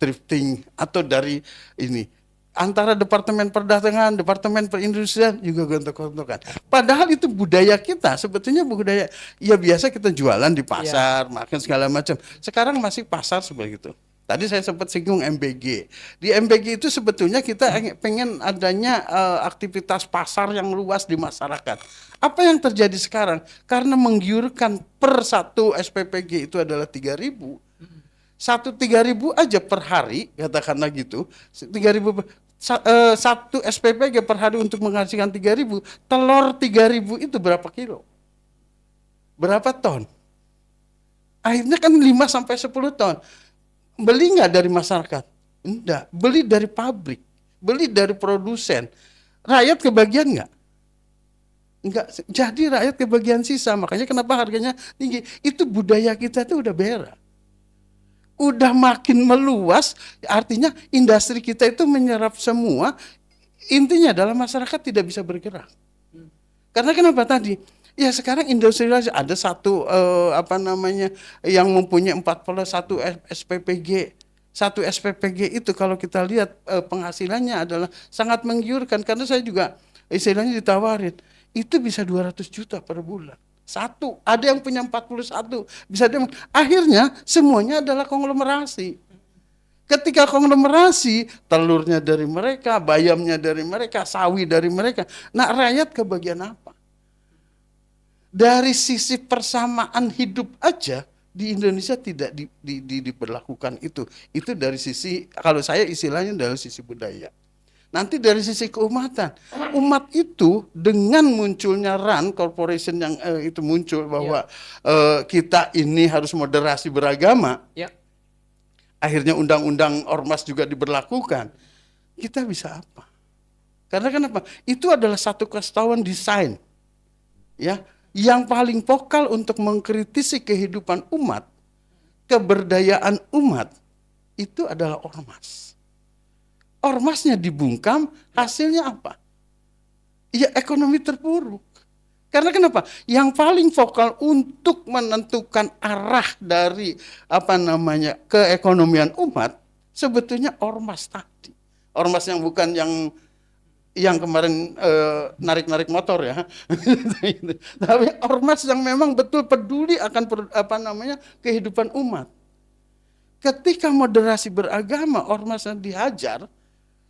thrifting atau dari ini. Antara departemen perdagangan, departemen perindustrian juga gontok-gontokan. Padahal itu budaya kita, sebetulnya budaya ya biasa kita jualan di pasar, makan segala macam. Sekarang masih pasar seperti itu. Tadi saya sempat singgung MBG. Di MBG itu sebetulnya kita pengen adanya aktivitas pasar yang luas di masyarakat. Apa yang terjadi sekarang? Karena menggiurkan per satu SPPG itu adalah 3.000. 3.000 aja per hari, katakanlah gitu. 3.000 satu SPPG per hari untuk menghasilkan 3.000. Telur 3.000 itu berapa kilo? Berapa ton? Akhirnya kan 5-10 ton. Beli nggak dari masyarakat? Enggak. Beli dari pabrik, beli dari produsen. Rakyat kebagian nggak? Enggak. Jadi rakyat kebagian sisa. Makanya kenapa harganya tinggi? Itu budaya kita tuh udah berak. udah makin meluas, artinya industri kita itu menyerap semua. Intinya adalah masyarakat tidak bisa bergerak. Karena kenapa tadi? Ya sekarang industrialisasi ada satu yang mempunyai 41 SPPG. Satu SPPG itu kalau kita lihat penghasilannya adalah sangat menggiurkan, karena saya juga istilahnya ditawarin itu bisa 200 juta per bulan. Satu, ada yang punya 41, bisa akhirnya semuanya adalah konglomerasi. Ketika konglomerasi, telurnya dari mereka, bayamnya dari mereka, sawi dari mereka. Nah, rakyat kebagian apa? Dari sisi persamaan hidup aja di Indonesia tidak diberlakukan itu. Itu dari sisi, kalau saya istilahnya dari sisi budaya. Nanti dari sisi keumatan, umat itu dengan munculnya RAN Corporation yang itu muncul bahwa kita ini harus moderasi beragama. Ya. Akhirnya undang-undang ormas juga diberlakukan. Kita bisa apa? Karena kenapa? Itu adalah satu kesatuan desain, ya, yang paling vokal untuk mengkritisi kehidupan umat, keberdayaan umat, itu adalah ormas. Ormasnya dibungkam, hasilnya apa? Ya ekonomi terpuruk. Karena kenapa? Yang paling vokal untuk menentukan arah dari keekonomian umat sebetulnya ormas tadi. Ormas yang bukan yang kemarin narik-narik motor ya. Tapi ormas yang memang betul peduli akan kehidupan umat. Ketika moderasi beragama ormasnya dihajar,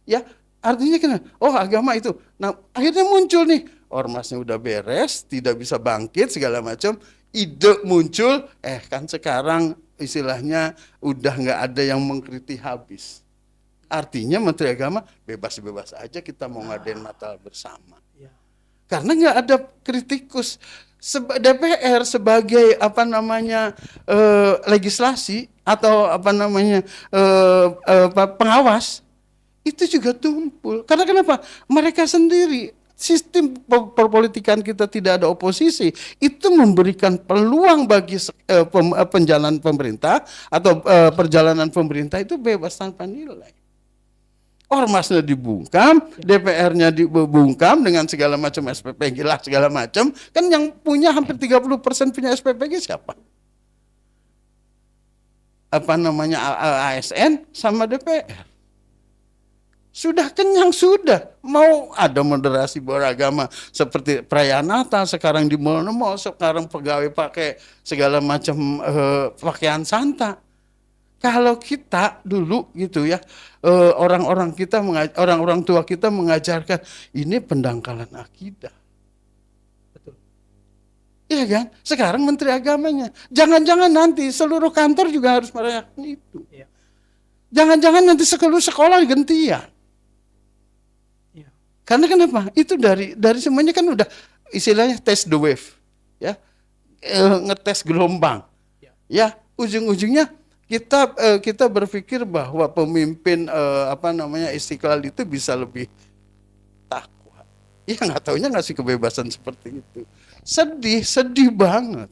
ya artinya kan, oh agama itu. Nah akhirnya muncul nih, ormasnya udah beres, tidak bisa bangkit segala macam, ide muncul, kan sekarang istilahnya udah nggak ada yang mengkritik habis. Artinya Menteri Agama bebas-bebas aja kita mau ngadain Natal bersama. Karena nggak ada kritikus. DPR sebagai legislasi atau pengawas itu juga tumpul. Karena kenapa? Mereka sendiri, sistem perpolitikan kita tidak ada oposisi, itu memberikan peluang bagi penjalan pemerintah atau perjalanan pemerintah itu bebas tanpa nilai. Ormasnya dibungkam, DPR-nya dibungkam dengan segala macam SPPG lah segala macam. Kan yang punya hampir 30% punya SPPG siapa? ASN sama DPR. Sudah kenyang, sudah mau ada moderasi beragama seperti perayaan Natal, sekarang di mall-mall, sekarang pegawai pakai segala macam pakaian Santa. Kalau kita dulu gitu ya, orang-orang tua kita mengajarkan ini pendangkalan akidah. Betul. Iya kan? Sekarang Menteri Agamanya, jangan-jangan nanti seluruh kantor juga harus merayakan itu. Iya. Jangan-jangan nanti seluruh sekolah gantian. Karena kenapa? Itu dari semuanya kan udah istilahnya test the wave, ya, ngetes gelombang, ya, ujung-ujungnya kita berpikir bahwa pemimpin Istiqlal itu bisa lebih takwa. Ya nggak taunya ngasih kebebasan seperti itu. Sedih banget.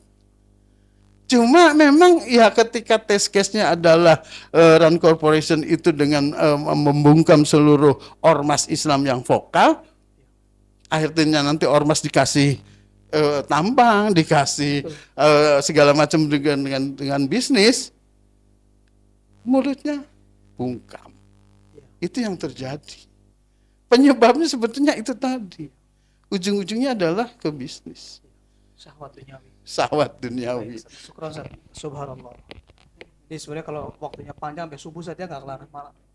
Cuma memang ya ketika test case-nya adalah RAN Corporation itu dengan membungkam seluruh ormas Islam yang vokal, akhirnya nanti ormas dikasih tambang, dikasih segala macam dengan bisnis, mulutnya bungkam. Itu yang terjadi. Penyebabnya sebetulnya itu tadi. Ujung-ujungnya adalah ke bisnis. Syahwat duniawi. Syukran, subhanallah. Jadi sebenarnya kalau waktunya panjang sampai subuh saja nggak kelar.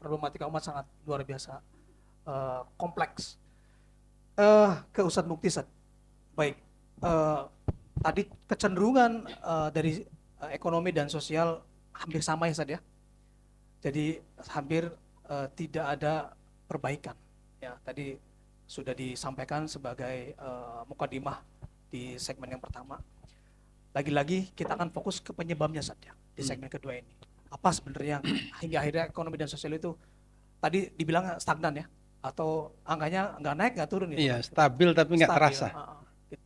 Problematika umat sangat luar biasa kompleks. Ke Ustadz Mukti, Ustadz. Baik. Tadi kecenderungan dari ekonomi dan sosial hampir sama ya, Ustadz ya. Jadi hampir tidak ada perbaikan. Ya, tadi sudah disampaikan sebagai mukadimah di segmen yang pertama. Lagi-lagi kita akan fokus ke penyebabnya saja di segmen kedua ini. Apa sebenarnya hingga akhirnya ekonomi dan sosial itu tadi dibilang stagnan ya, atau angkanya nggak naik nggak turun ya? Iya, stabil tapi nggak terasa. Gitu.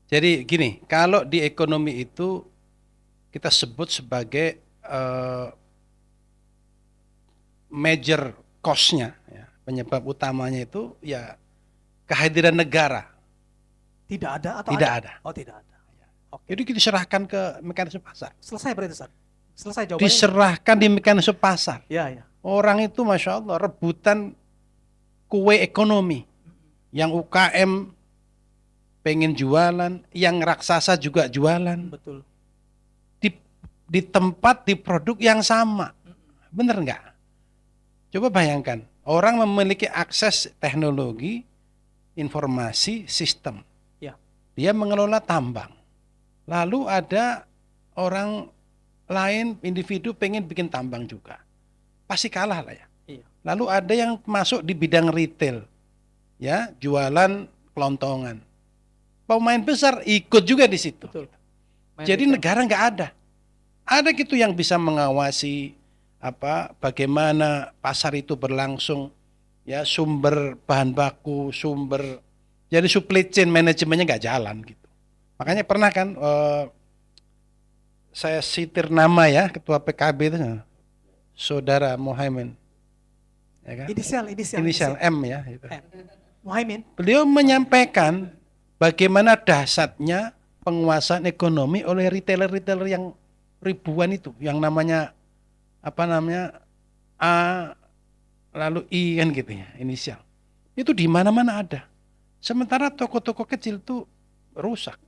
Jadi gini, kalau di ekonomi itu kita sebut sebagai major cost-nya, ya, penyebab utamanya itu ya kehadiran negara. Tidak ada atau Tidak ada? ada. Oh, tidak ada. Oke. Jadi kita serahkan ke mekanisme pasar. Selesai berarti, Ustaz. Selesai jawabannya. Diserahkan di mekanisme pasar. Ya, ya. Orang itu Masya Allah rebutan kue ekonomi. Yang UKM pengen jualan, yang raksasa juga jualan. Betul. Di tempat, di produk yang sama. Bener nggak? Coba bayangkan, orang memiliki akses teknologi, informasi, sistem. Ya. Dia mengelola tambang. Lalu ada orang lain, individu pengen bikin tambang juga. Pasti kalah lah ya. Iya. Lalu ada yang masuk di bidang retail. Ya, jualan kelontongan. Pemain besar ikut juga di situ. Betul. Jadi negara nggak ada. Ada gitu yang bisa mengawasi bagaimana pasar itu berlangsung, ya, sumber bahan baku, jadi supply chain manajemennya nggak jalan gitu. Makanya pernah kan saya sitir nama ya ketua PKB itu, Saudara Muhaimin, ya kan? Inisial M ya. Gitu. Muhaimin. Beliau menyampaikan bagaimana dahsyatnya penguasaan ekonomi oleh retailer-retailer yang ribuan itu, yang namanya A lalu I kan gitu ya, inisial. Itu di mana-mana ada. Sementara toko-toko kecil tuh rusak.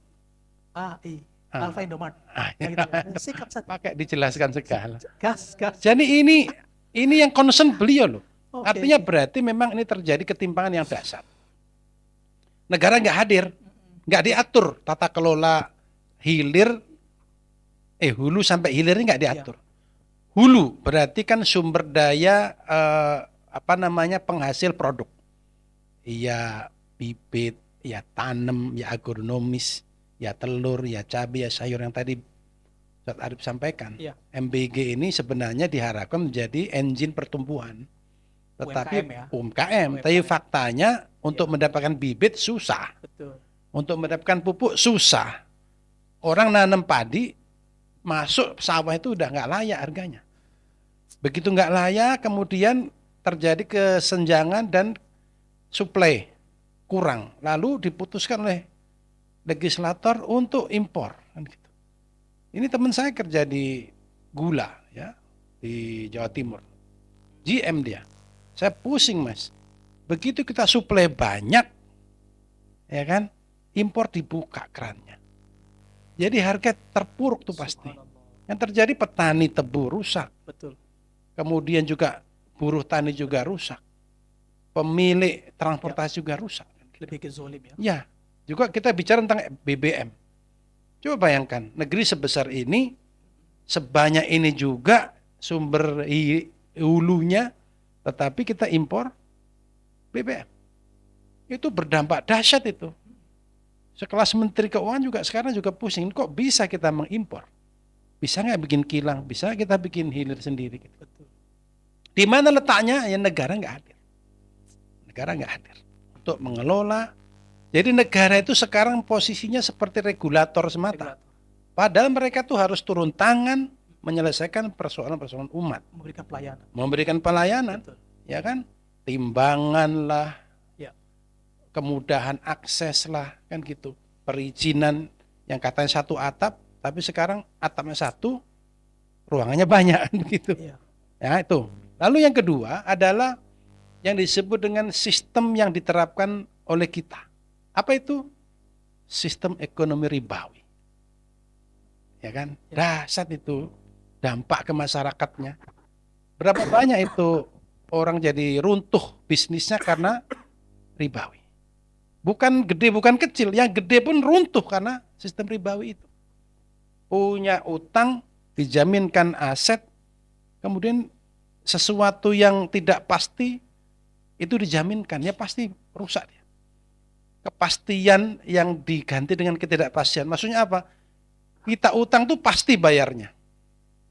AI. Alfa Indomart. Ya, gitu. Sikap, Ustaz. pakai dijelaskan segala. Gas. Jadi ini yang concern beliau loh. Oke. Artinya berarti memang ini terjadi ketimpangan yang dasar. Negara nggak hadir, nggak diatur tata kelola hulu sampai hilirnya nggak diatur. Hulu berarti kan sumber daya penghasil produk. Ya bibit, ya tanam, ya agronomis, ya telur, ya cabai, ya sayur yang tadi Ustaz Arif sampaikan. Iya. MBG ini sebenarnya diharapkan menjadi engine pertumbuhan. Tetapi UMKM ya. UMKM. Tapi faktanya untuk mendapatkan bibit susah. Betul. Untuk mendapatkan pupuk susah. Orang nanam padi masuk sawah itu udah nggak layak harganya. Begitu nggak layak, kemudian terjadi kesenjangan dan suplai kurang. Lalu diputuskan oleh legislator untuk impor. Gitu. Ini teman saya kerja di gula ya di Jawa Timur. GM dia. Saya pusing mas. Begitu kita suplai banyak, ya kan, impor dibuka kerannya. Jadi harga terpuruk tuh pasti. Yang terjadi petani tebu rusak. Betul. Kemudian juga buruh tani juga rusak. Pemilik transportasi juga rusak. Lebih ke zolim ya. Ya, juga kita bicara tentang BBM. Coba bayangkan, negeri sebesar ini, sebanyak ini juga sumber hulunya, tetapi kita impor BBM. Itu berdampak dahsyat itu. Sekelas Menteri Keuangan juga sekarang juga pusing, kok bisa kita mengimpor? Bisa nggak bikin kilang? Bisa kita bikin hilir sendiri? Gitu. Betul. Di mana letaknya? Ya negara nggak hadir. Negara nggak hadir untuk mengelola. Jadi negara itu sekarang posisinya seperti regulator semata. Padahal mereka tuh harus turun tangan menyelesaikan persoalan-persoalan umat. Memberikan pelayanan. Memberikan pelayanan, Betul. ya kan? Timbangan lah, Ya. kemudahan akses lah, kan gitu. Perizinan yang katanya satu atap, tapi sekarang atapnya satu, ruangannya banyak, gitu. Iya. Ya itu. Lalu yang kedua adalah yang disebut dengan sistem yang diterapkan oleh kita. Apa itu? Sistem ekonomi ribawi. Ya kan? Dahsyat itu dampak ke masyarakatnya. Berapa banyak itu orang jadi runtuh bisnisnya karena ribawi. Bukan gede, bukan kecil. Yang gede pun runtuh karena sistem ribawi itu. Punya utang, dijaminkan aset, kemudian sesuatu yang tidak pasti itu dijaminkan, ya pasti rusak dia. Kepastian yang diganti dengan ketidakpastian. Maksudnya apa? Kita utang tuh pasti bayarnya,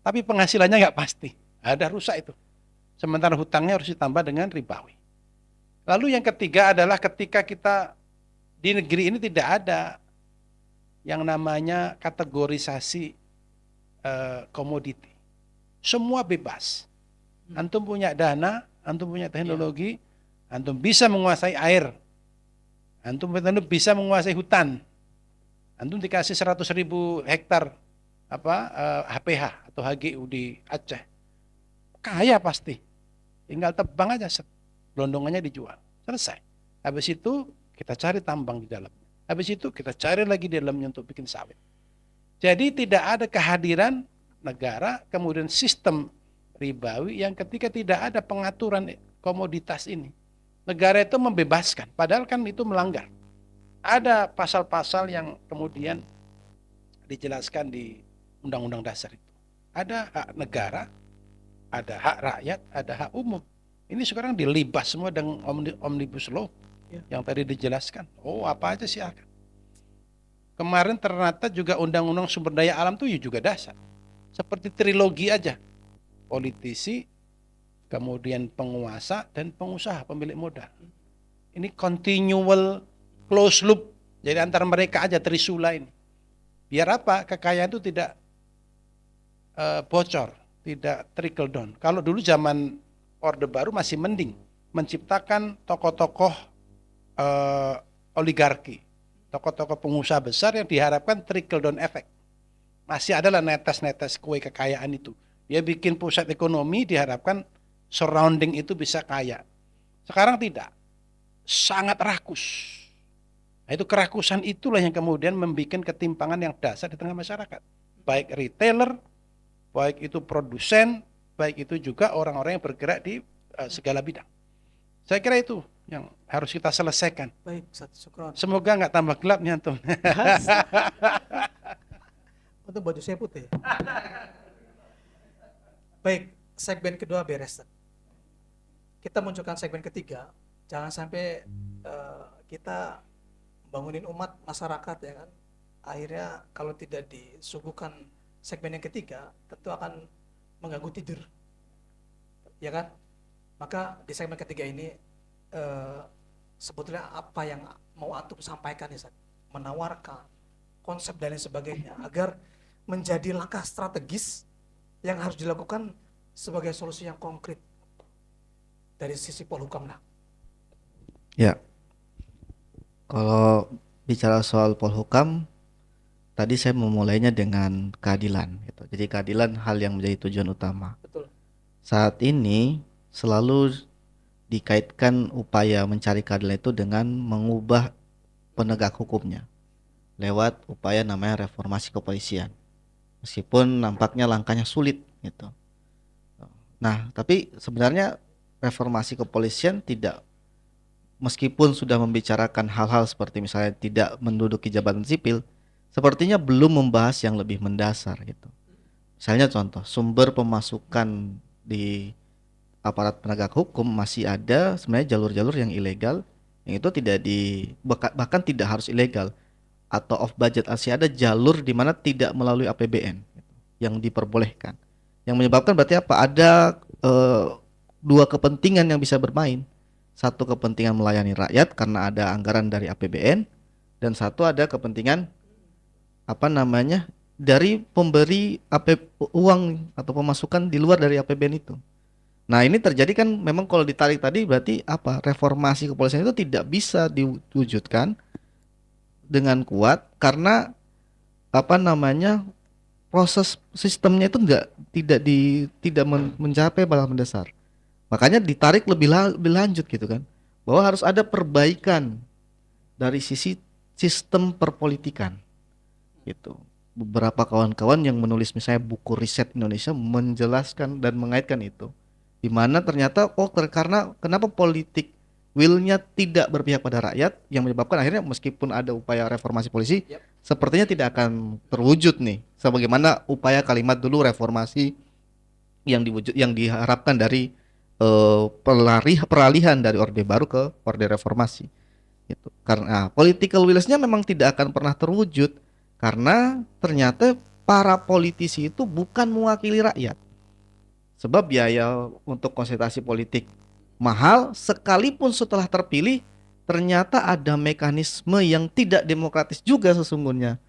tapi penghasilannya nggak pasti. Ada rusak itu. Sementara hutangnya harus ditambah dengan ribawi. Lalu yang ketiga adalah ketika kita di negeri ini tidak ada yang namanya kategorisasi komoditi. Semua bebas. Antum punya dana, antum punya teknologi, antum bisa menguasai air, antum bisa menguasai hutan, antum dikasih 100.000 hektar HPH atau HGU di Aceh, kaya pasti. Tinggal tebang aja, gelondongannya dijual, selesai. Habis itu kita cari tambang di dalamnya. Habis itu kita cari lagi di dalamnya untuk bikin sawit. Jadi tidak ada kehadiran negara, kemudian sistem ribawi yang ketika tidak ada pengaturan komoditas ini, negara itu membebaskan, padahal kan itu melanggar. Ada pasal-pasal yang kemudian dijelaskan di Undang-Undang Dasar itu. Ada hak negara, ada hak rakyat, ada hak umum. Ini sekarang dilibas semua dengan Omnibus Law yang tadi dijelaskan. Oh, apa aja sih akan. Kemarin ternyata juga Undang-Undang Sumber Daya Alam itu juga dasar. Seperti trilogi aja. Politisi, kemudian penguasa, dan pengusaha, pemilik modal. Ini continual close loop. Jadi antara mereka aja trisula ini. Biar apa? Kekayaan itu tidak bocor, tidak trickle down. Kalau dulu zaman Orde Baru masih mending. Menciptakan tokoh-tokoh oligarki. Tokoh-tokoh pengusaha besar yang diharapkan trickle down effect. Masih adalah netes-netes kue kekayaan itu. Dia bikin pusat ekonomi, diharapkan surrounding itu bisa kaya. Sekarang tidak. Sangat rakus. Nah, itu kerakusan itulah yang kemudian membuat ketimpangan yang dasar di tengah masyarakat. Baik retailer, baik itu produsen, baik itu juga orang-orang yang bergerak di segala bidang. Saya kira itu yang harus kita selesaikan. Baik, Ustaz, syukron. Semoga nggak tambah gelap nih antum. Untuk baju saya putih. Baik, segmen kedua beres. Kita munculkan segmen ketiga. Jangan sampai kita bangunin umat masyarakat ya kan. Akhirnya kalau tidak disuguhkan segmen yang ketiga, tentu akan mengganggu tidur. Ya kan? Maka di segmen ketiga ini sebetulnya apa yang mau antum sampaikan ya, menawarkan konsep dan lain sebagainya agar menjadi langkah strategis yang harus dilakukan sebagai solusi yang konkret dari sisi Polhukam. Ya, kalau bicara soal Polhukam, tadi saya memulainya dengan keadilan. Gitu. Jadi keadilan hal yang menjadi tujuan utama. Betul. Saat ini selalu dikaitkan upaya mencari keadilan itu dengan mengubah penegak hukumnya lewat upaya namanya reformasi kepolisian. Meskipun nampaknya langkahnya sulit gitu. Nah, tapi sebenarnya reformasi kepolisian tidak, meskipun sudah membicarakan hal-hal seperti misalnya tidak menduduki jabatan sipil, sepertinya belum membahas yang lebih mendasar gitu. Misalnya contoh, sumber pemasukan di aparat penegak hukum masih ada sebenarnya jalur-jalur yang ilegal, yang itu tidak bahkan tidak harus ilegal atau off budget, masih ada jalur di mana tidak melalui APBN gitu, yang diperbolehkan. Yang menyebabkan berarti apa? Ada dua kepentingan yang bisa bermain. Satu kepentingan melayani rakyat karena ada anggaran dari APBN, dan satu ada kepentingan dari pemberi uang atau pemasukan di luar dari APBN itu. Nah, ini terjadi kan memang kalau ditarik tadi berarti apa? Reformasi kepolisian itu tidak bisa diwujudkan dengan kuat karena proses sistemnya itu tidak mencapai balas mendasar. Makanya ditarik lebih lanjut gitu kan. Bahwa harus ada perbaikan dari sisi sistem perpolitikan. Gitu. Beberapa kawan-kawan yang menulis misalnya buku riset Indonesia menjelaskan dan mengaitkan itu. Di mana ternyata karena kenapa politik willnya tidak berpihak pada rakyat yang menyebabkan akhirnya meskipun ada upaya reformasi polisi sepertinya tidak akan terwujud nih sebagaimana upaya kalimat dulu reformasi yang diharapkan dari peralihan dari Orde Baru ke Orde Reformasi gitu. Karena political willnya memang tidak akan pernah terwujud karena ternyata para politisi itu bukan mewakili rakyat. Sebab biaya untuk konsultasi politik mahal, sekalipun setelah terpilih ternyata ada mekanisme yang tidak demokratis juga sesungguhnya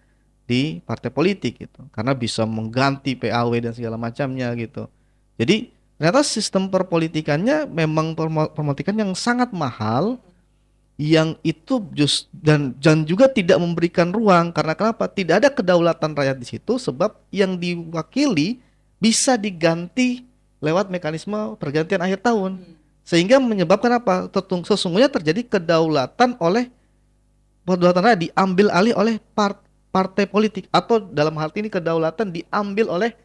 di partai politik gitu. Karena bisa mengganti PAW dan segala macamnya gitu. Jadi Ternyata sistem perpolitikannya memang perpolitikan yang sangat mahal, yang itu dan juga tidak memberikan ruang. Karena kenapa? Tidak ada kedaulatan rakyat di situ, sebab yang diwakili bisa diganti lewat mekanisme pergantian akhir tahun. Sehingga menyebabkan apa? Sesungguhnya terjadi kedaulatan rakyat diambil alih oleh partai politik, atau dalam hal ini kedaulatan diambil oleh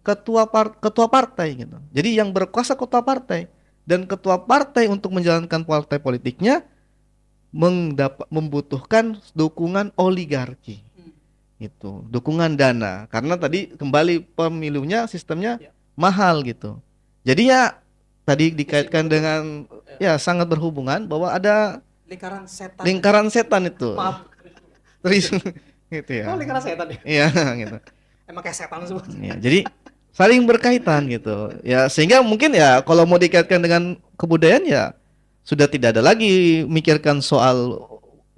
ketua partai gitu. Jadi yang berkuasa ketua partai, dan ketua partai untuk menjalankan partai politiknya membutuhkan dukungan oligarki. Itu, dukungan dana. Karena tadi kembali pemilunya sistemnya mahal gitu. Jadi ya tadi dikaitkan dengan sangat berhubungan bahwa ada lingkaran setan itu. Maaf. Terus gitu ya. Oh, lingkaran setan ya. Iya gitu. Emang kayak setan semua. Ya, jadi saling berkaitan gitu. Ya sehingga mungkin ya kalau mau dikaitkan dengan kebudayaan ya sudah tidak ada lagi mikirkan soal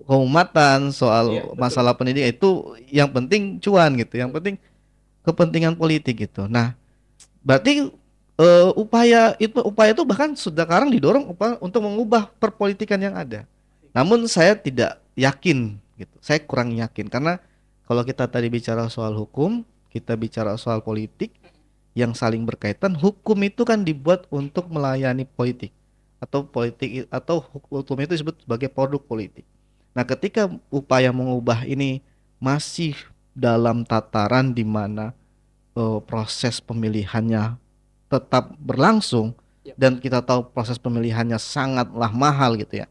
keumatan, soal masalah pendidikan, itu yang penting cuan gitu. Yang penting kepentingan politik gitu. Nah, berarti upaya itu bahkan sudah sekarang didorong untuk mengubah perpolitikan yang ada. Namun saya tidak yakin gitu. Saya kurang yakin karena kalau kita tadi bicara soal hukum, kita bicara soal politik yang saling berkaitan. Hukum itu kan dibuat untuk melayani politik, atau hukum itu disebut sebagai produk politik. Nah, ketika upaya mengubah ini masih dalam tataran di mana proses pemilihannya tetap berlangsung, dan kita tahu proses pemilihannya sangatlah mahal gitu ya,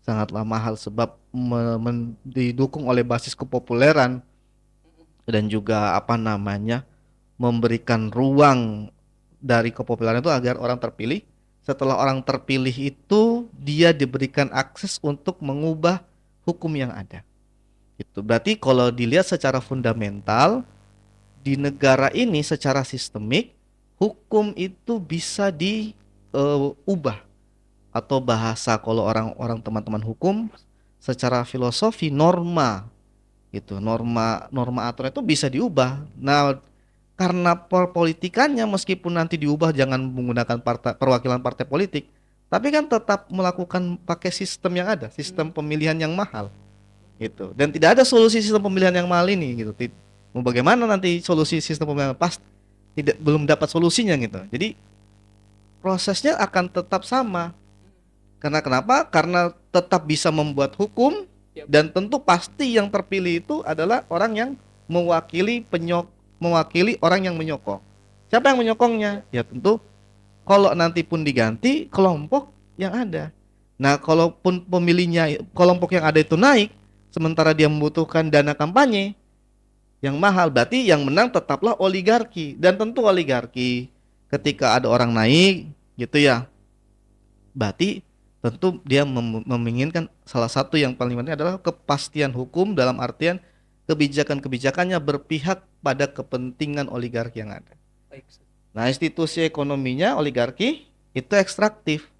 sangatlah mahal sebab didukung oleh basis kepopuleran dan juga memberikan ruang dari kepopuleran itu agar orang terpilih. Setelah orang terpilih itu dia diberikan akses untuk mengubah hukum yang ada. Itu berarti kalau dilihat secara fundamental di negara ini secara sistemik, hukum itu bisa diubah, atau bahasa kalau orang teman-teman hukum secara filosofi norma gitu, norma aturan itu bisa diubah. Nah, karena perpolitikannya meskipun nanti diubah jangan menggunakan perwakilan partai politik, tapi kan tetap melakukan pakai sistem yang ada, sistem pemilihan yang mahal gitu. Dan tidak ada solusi sistem pemilihan yang mahal ini gitu. Mau bagaimana nanti solusi sistem pemilihan, belum dapat solusinya gitu. Jadi prosesnya akan tetap sama. Karena kenapa? Karena tetap bisa membuat hukum, dan tentu pasti yang terpilih itu adalah orang yang mewakili orang yang menyokong. Siapa yang menyokongnya? Ya tentu kalau nanti pun diganti kelompok yang ada. Nah, kalaupun pemilihnya kelompok yang ada itu naik, sementara dia membutuhkan dana kampanye yang mahal, berarti yang menang tetaplah oligarki. Dan tentu oligarki ketika ada orang naik gitu ya, berarti tentu dia menginginkan salah satu yang paling penting adalah kepastian hukum, dalam artian kebijakan-kebijakannya berpihak pada kepentingan oligarki yang ada. Nah, institusi ekonominya oligarki itu ekstraktif.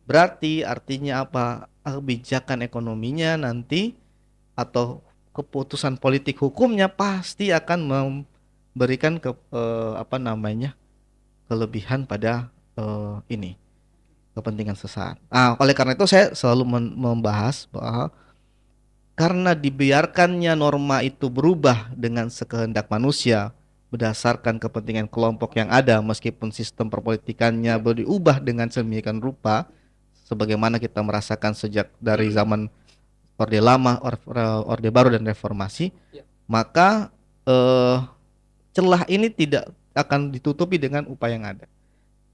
Berarti artinya apa? Kebijakan ekonominya nanti atau keputusan politik hukumnya pasti akan memberikan kelebihan pada kepentingan sesaat. Oleh karena itu saya selalu membahas bahwa karena dibiarkannya norma itu berubah dengan sekehendak manusia berdasarkan kepentingan kelompok yang ada, meskipun sistem perpolitikannya berubah dengan sedemikian rupa sebagaimana kita merasakan sejak dari zaman Orde Lama, Orde Baru dan Reformasi, maka celah ini tidak akan ditutupi dengan upaya yang ada.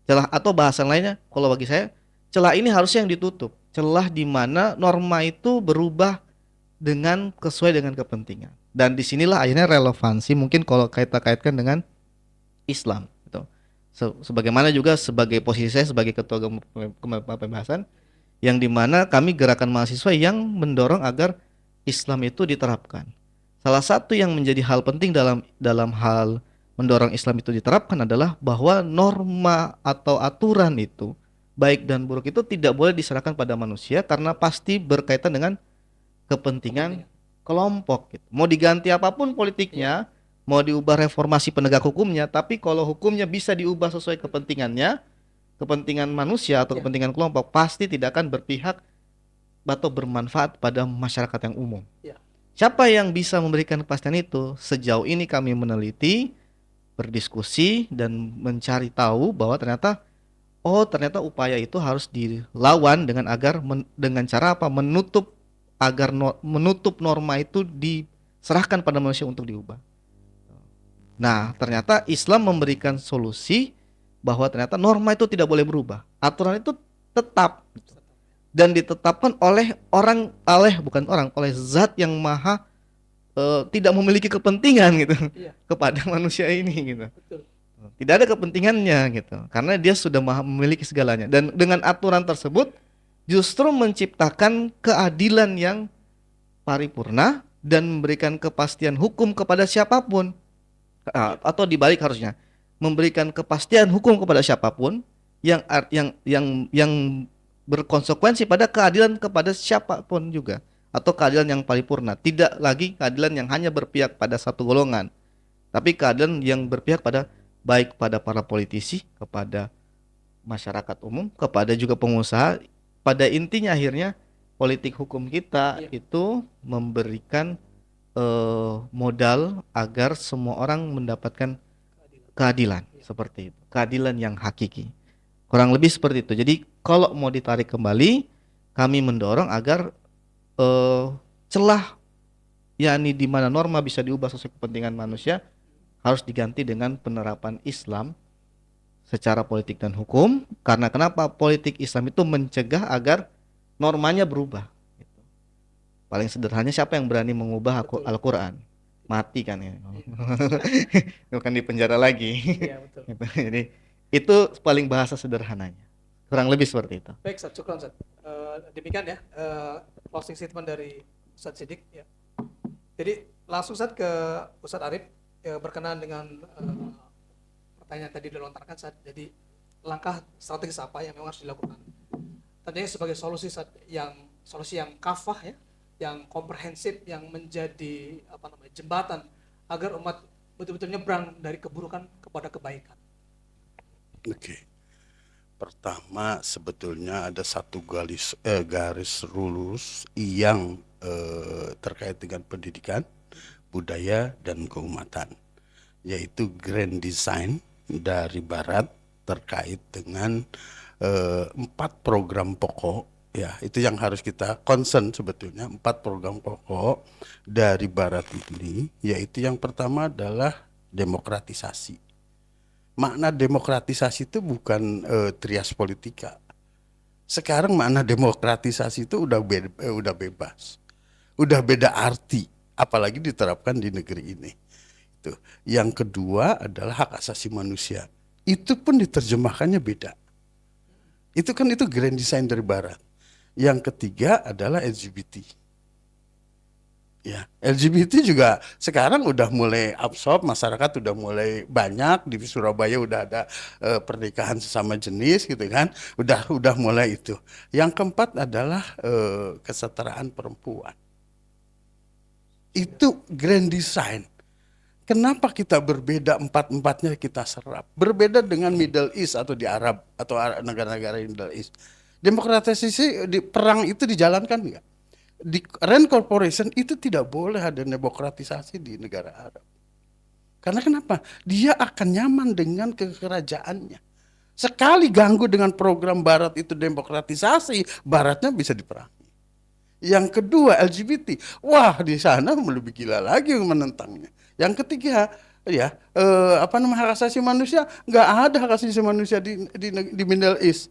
Celah, atau bahasa lainnya kalau bagi saya, celah ini harusnya yang ditutup. Celah di mana norma itu berubah sesuai dengan kepentingan. Dan disinilah akhirnya relevansi mungkin kalau kita kaitkan dengan Islam gitu. Sebagaimana juga sebagai posisi saya sebagai ketua pembahasan, yang dimana kami gerakan mahasiswa yang mendorong agar Islam itu diterapkan. Salah satu yang menjadi hal penting dalam hal mendorong Islam itu diterapkan adalah bahwa norma atau aturan itu baik dan buruk itu tidak boleh diserahkan pada manusia, karena pasti berkaitan dengan kepentingan kelompok gitu. Mau diganti apapun politiknya, mau diubah reformasi penegak hukumnya, tapi kalau hukumnya bisa diubah sesuai kepentingannya, kepentingan manusia atau Ya. kepentingan kelompok pasti tidak akan berpihak atau bermanfaat pada masyarakat yang umum. Ya. Siapa yang bisa memberikan kepastian itu? Sejauh ini kami meneliti, berdiskusi dan mencari tahu bahwa ternyata upaya itu harus dilawan dengan dengan cara apa? Menutup norma itu diserahkan pada manusia untuk diubah. Nah, ternyata Islam memberikan solusi bahwa ternyata norma itu tidak boleh berubah. Aturan itu tetap dan ditetapkan oleh oleh zat yang maha tidak memiliki kepentingan gitu Iya. kepada manusia ini gitu. Betul. Tidak ada kepentingannya gitu. Karena dia sudah maha memiliki segalanya dan dengan aturan tersebut justru menciptakan keadilan yang paripurna dan memberikan kepastian hukum kepada siapapun. Atau dibalik harusnya memberikan kepastian hukum kepada siapapun yang berkonsekuensi pada keadilan kepada siapapun juga atau keadilan yang paripurna, tidak lagi keadilan yang hanya berpihak pada satu golongan, tapi keadilan yang berpihak pada baik pada para politisi, kepada masyarakat umum, kepada juga pengusaha. Pada intinya akhirnya politik hukum kita itu memberikan modal agar semua orang mendapatkan keadilan seperti itu, keadilan yang hakiki. Kurang lebih seperti itu. Jadi kalau mau ditarik kembali, kami mendorong agar celah yakni di mana norma bisa diubah sesuai kepentingan manusia harus diganti dengan penerapan Islam secara politik dan hukum. Karena kenapa? Politik Islam itu mencegah agar normanya berubah. Paling sederhananya siapa yang berani mengubah Al-Quran? Mati kan ya. Bukan di penjara lagi. Iya, betul. Jadi itu paling bahasa sederhananya. Kurang lebih seperti itu. Baik, Ustaz, syukran, Ustaz. Demikian ya closing statement dari Ustaz Siddiq ya. Jadi langsung Ustaz ke Ustaz Arif berkenaan dengan pertanyaan tadi dilontarkan Ustaz. Jadi langkah strategis apa yang memang harus dilakukan? Tentunya sebagai solusi yang kafah ya, yang komprehensif, yang menjadi jembatan agar umat betul-betul nyebrang dari keburukan kepada kebaikan. Oke. Pertama sebetulnya ada satu garis lurus yang terkait dengan pendidikan, budaya dan keumatan, yaitu grand design dari Barat terkait dengan 4 program pokok. Ya, itu yang harus kita concern sebetulnya, 4 program pokok dari Barat ini, yaitu yang pertama adalah demokratisasi. Makna demokratisasi itu bukan trias politika. Sekarang makna demokratisasi itu udah bebas, udah beda arti, apalagi diterapkan di negeri ini. Itu. Yang kedua adalah hak asasi manusia. Itu pun diterjemahkannya beda. Itu grand design dari Barat. Yang ketiga adalah LGBT. Ya, LGBT juga sekarang udah mulai absorb, masyarakat udah mulai banyak, di Surabaya udah ada pernikahan sesama jenis gitu kan. Udah mulai itu. Yang keempat adalah kesetaraan perempuan. Itu grand design. Kenapa kita berbeda, 4-4-nya kita serap? Berbeda dengan Middle East atau di Arab atau negara-negara Middle East. Demokratisasi di perang itu dijalankan enggak? Di Rand Corporation itu tidak boleh ada demokratisasi di negara Arab. Karena kenapa? Dia akan nyaman dengan kekerajaannya. Sekali ganggu dengan program Barat itu demokratisasi, Baratnya bisa diperangi. Yang kedua LGBT, wah di sana lebih gila lagi menentangnya. Yang ketiga, ya hak asasi manusia, nggak ada hak asasi manusia di Middle East,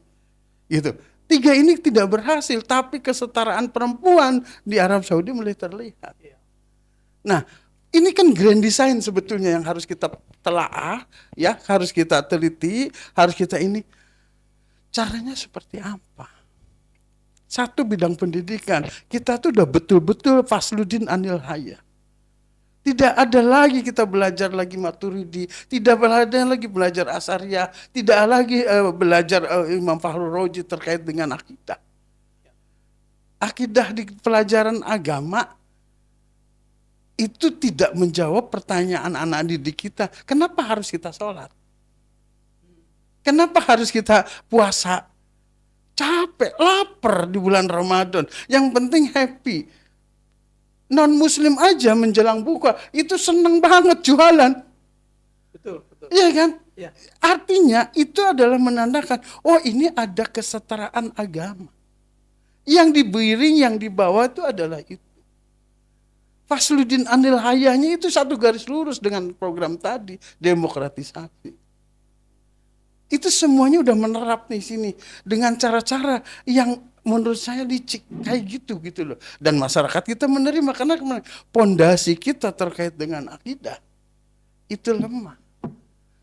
gitu. 3 ini tidak berhasil, tapi kesetaraan perempuan di Arab Saudi mulai terlihat. Nah, ini kan grand design sebetulnya yang harus kita telaah, ya, harus kita teliti, harus kita ini. Caranya seperti apa? Satu, bidang pendidikan, kita tuh udah betul-betul fasludin anil haya. Tidak ada lagi kita belajar lagi Maturidi, tidak ada lagi belajar Asariyah, tidak lagi belajar Imam Fakhrul Razi terkait dengan akidah. Akidah di pelajaran agama itu tidak menjawab pertanyaan anak didik kita, kenapa harus kita sholat? Kenapa harus kita puasa? Capek, lapar di bulan Ramadan. Yang penting happy. Non-muslim aja menjelang buka itu seneng banget jualan. Betul, betul. Iya kan? Ya. Artinya itu adalah menandakan, oh ini ada kesetaraan agama. Yang diberi, yang dibawa itu adalah itu. Fasluddin Anil Hayahnya itu satu garis lurus dengan program tadi, demokratisasi. Itu semuanya udah menerap di sini dengan cara-cara yang menurut saya licik kayak gitu loh. Dan masyarakat kita menerima karena pondasi kita terkait dengan akidah itu lemah.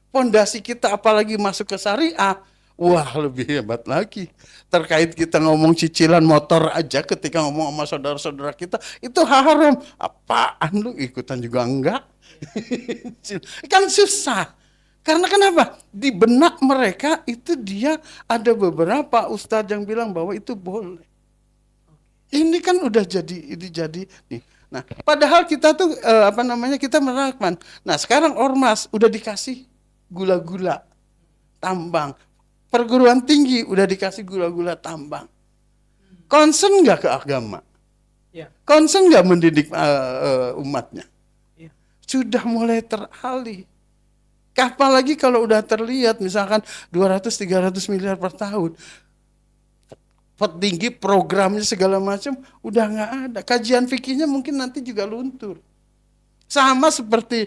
Pondasi kita apalagi masuk ke syariah, wah lebih hebat lagi. Terkait kita ngomong cicilan motor aja ketika ngomong sama saudara-saudara kita, itu haram. Apaan lu ikutan juga enggak? Kan susah. Karena kenapa? Di benak mereka itu dia ada beberapa ustadz yang bilang bahwa itu boleh. Ini kan udah jadi nih. Nah, padahal kita tuh kita menerapkan. Nah, sekarang ormas udah dikasih gula-gula tambang. Perguruan tinggi udah dikasih gula-gula tambang. Concern nggak ke agama? Ya. Concern nggak mendidik umatnya? Ya. Sudah mulai teralih. Apalagi kalau udah terlihat misalkan 200-300 miliar per tahun. Petinggi programnya segala macam udah nggak ada. Kajian fikihnya mungkin nanti juga luntur. Sama seperti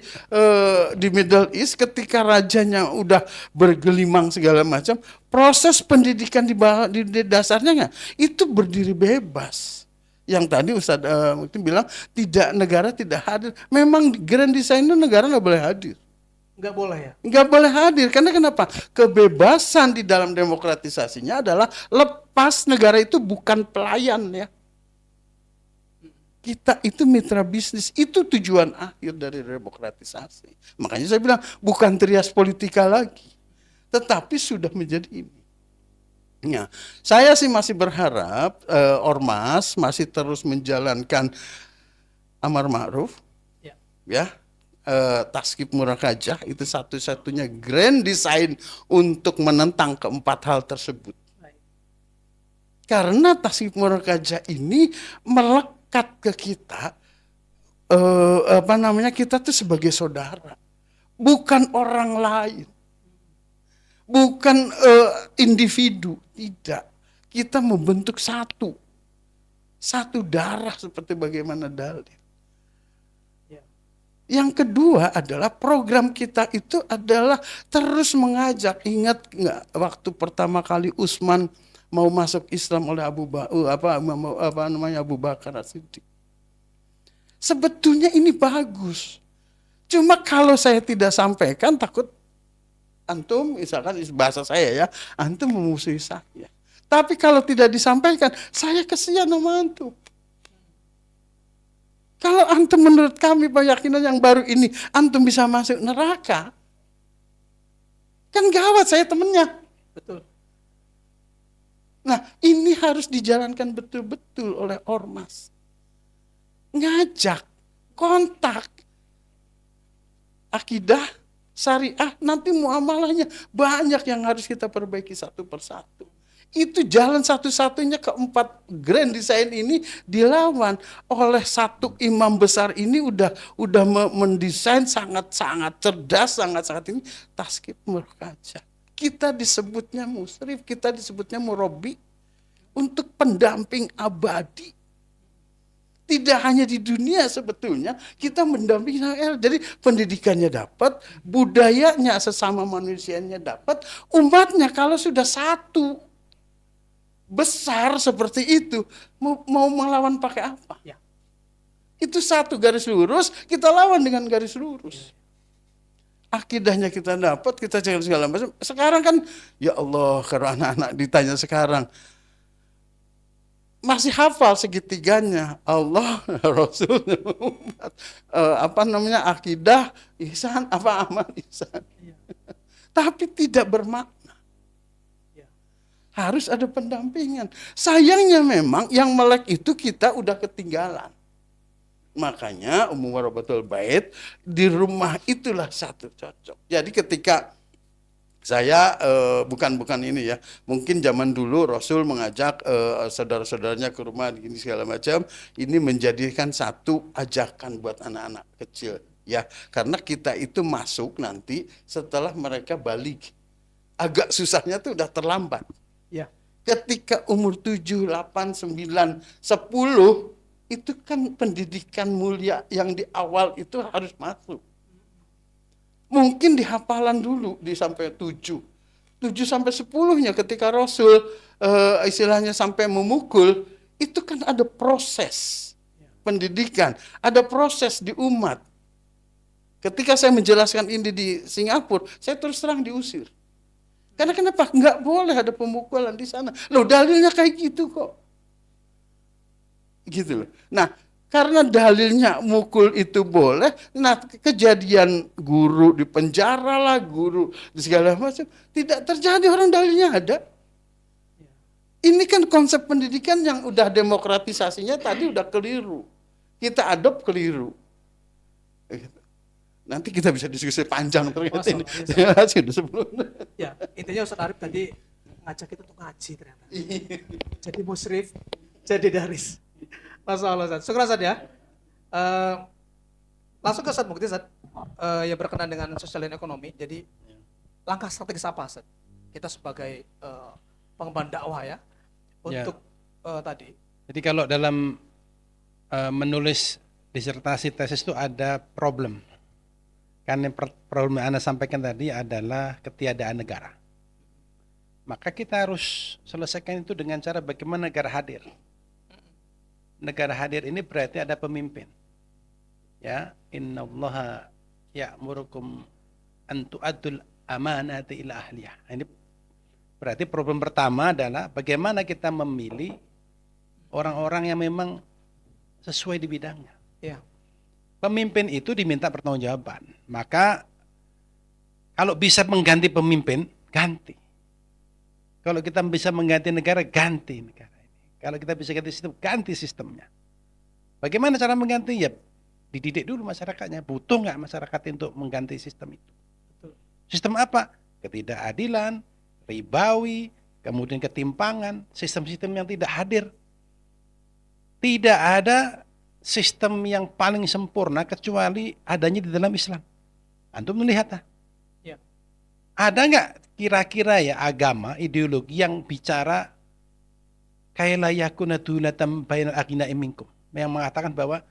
di Middle East ketika rajanya udah bergelimang segala macam, proses pendidikan di dasarnya nggak itu berdiri bebas. Yang tadi Ustadz mungkin bilang negara tidak hadir. Memang grand design itu negara nggak boleh hadir. Nggak boleh ya? Nggak boleh hadir. Karena kenapa? Kebebasan di dalam demokratisasinya adalah lepas negara itu bukan pelayan ya. Kita itu mitra bisnis. Itu tujuan akhir dari demokratisasi. Makanya saya bilang bukan trias politika lagi. Tetapi sudah menjadi ini. Ya, saya sih masih berharap Ormas masih terus menjalankan amar ma'ruf. Ya. Taskib Murakajah itu satu-satunya grand design untuk menentang keempat hal tersebut. Karena Taskib Murakajah ini melekat ke kita, kita tuh sebagai saudara, bukan orang lain, bukan individu, tidak. Kita membentuk satu darah seperti bagaimana dalil. Yang kedua adalah program kita itu adalah terus mengajak. Ingat nggak waktu pertama kali Utsman mau masuk Islam oleh Abu Bakar As-Siddiq? Sebetulnya ini bagus. Cuma kalau saya tidak sampaikan takut antum, misalkan bahasa saya ya, antum memusuhi saya. Tapi kalau tidak disampaikan, saya kesian sama antum. Kalau antum menurut kami keyakinan yang baru ini, antum bisa masuk neraka. Kan gawat, saya temennya. Betul. Nah, ini harus dijalankan betul-betul oleh ormas. Ngajak, kontak. Akidah, syariah, nanti muamalahnya banyak yang harus kita perbaiki satu persatu. Itu jalan satu-satunya keempat grand design ini dilawan oleh satu imam besar ini udah mendesain sangat-sangat cerdas, sangat-sangat ini Taskib Murakajah. Kita disebutnya musrif, kita disebutnya murabi untuk pendamping abadi. Tidak hanya di dunia sebetulnya kita mendampingi jadi pendidikannya dapat, budayanya sesama manusianya dapat, umatnya kalau sudah satu besar seperti itu mau melawan pakai apa? Ya. Itu satu garis lurus, kita lawan dengan garis lurus. Akidahnya kita dapat, kita cari segala macam. Sekarang kan ya Allah, kalau anak-anak ditanya sekarang masih hafal segitiganya Allah, Rasul, akidah, ihsan, amal ihsan. Ya. Tapi tidak bermakna. Harus ada pendampingan. Sayangnya memang yang melek itu kita udah ketinggalan. Makanya umum warabatul bait di rumah itulah satu cocok. Jadi ketika Saya bukan ini ya. Mungkin zaman dulu Rasul mengajak saudara-saudaranya ke rumah gini segala macam. Ini menjadikan satu ajakan buat anak-anak kecil ya. Karena kita itu masuk nanti setelah mereka balik. Agak susahnya tuh udah terlambat. Ya. Ketika umur 7, 8, 9, 10 itu kan pendidikan mulia yang di awal itu harus masuk. Mungkin di hafalan dulu di sampai 7 sampai 10-nya ketika Rasul istilahnya sampai memukul, itu kan ada proses pendidikan, ada proses di umat. Ketika saya menjelaskan ini di Singapura, saya terus terang diusir. Karena kenapa? Nggak boleh ada pemukulan di sana. Loh, dalilnya kayak gitu kok. Gitu loh. Nah, karena dalilnya mukul itu boleh, nah kejadian guru di penjara lah, guru di segala macam, tidak terjadi, orang dalilnya ada. Ini kan konsep pendidikan yang udah demokratisasinya tadi udah keliru. Kita adopt keliru. Nanti kita bisa diskusi panjang terkait ini. Terima kasih udah sebelumnya. Ya, intinya Ustaz Arif tadi ngajak kita untuk ngaji ternyata. Jadi musyrif, jadi daris. Masya Allah, Ustaz. Syukur Ustaz ya. Langsung ke Ustaz Mukti, Ustaz. Ya berkenaan dengan sosial dan ekonomi. Jadi langkah strategis apa, Ustaz? Kita sebagai pengemban dakwah ya. Untuk tadi. Jadi kalau dalam menulis disertasi tesis itu ada problem. Karena problem yang Anda sampaikan tadi adalah ketiadaan negara. Maka kita harus selesaikan itu dengan cara bagaimana negara hadir. Negara hadir ini berarti ada pemimpin. Ya, innallaha ya'murukum an tu'addul amanati ila ahliyah. Ini berarti problem pertama adalah bagaimana kita memilih orang-orang yang memang sesuai di bidangnya. Ya. Pemimpin itu diminta pertanggungjawaban. Maka kalau bisa mengganti pemimpin, ganti. Kalau kita bisa mengganti negara, ganti negara. Kalau kita bisa ganti sistem, ganti sistemnya. Bagaimana cara mengganti? Ya dididik dulu masyarakatnya. Butuh nggak masyarakat untuk mengganti sistem itu? Betul. Sistem apa? Ketidakadilan, ribawi, kemudian ketimpangan, sistem-sistem yang tidak hadir. Tidak ada sistem yang paling sempurna kecuali adanya di dalam Islam. Antum melihatlah. Ya. Ada nggak kira-kira ya agama, ideologi yang bicara kaila yakuna dulatan bainal aghniya'i minkum, yang mengatakan bahwa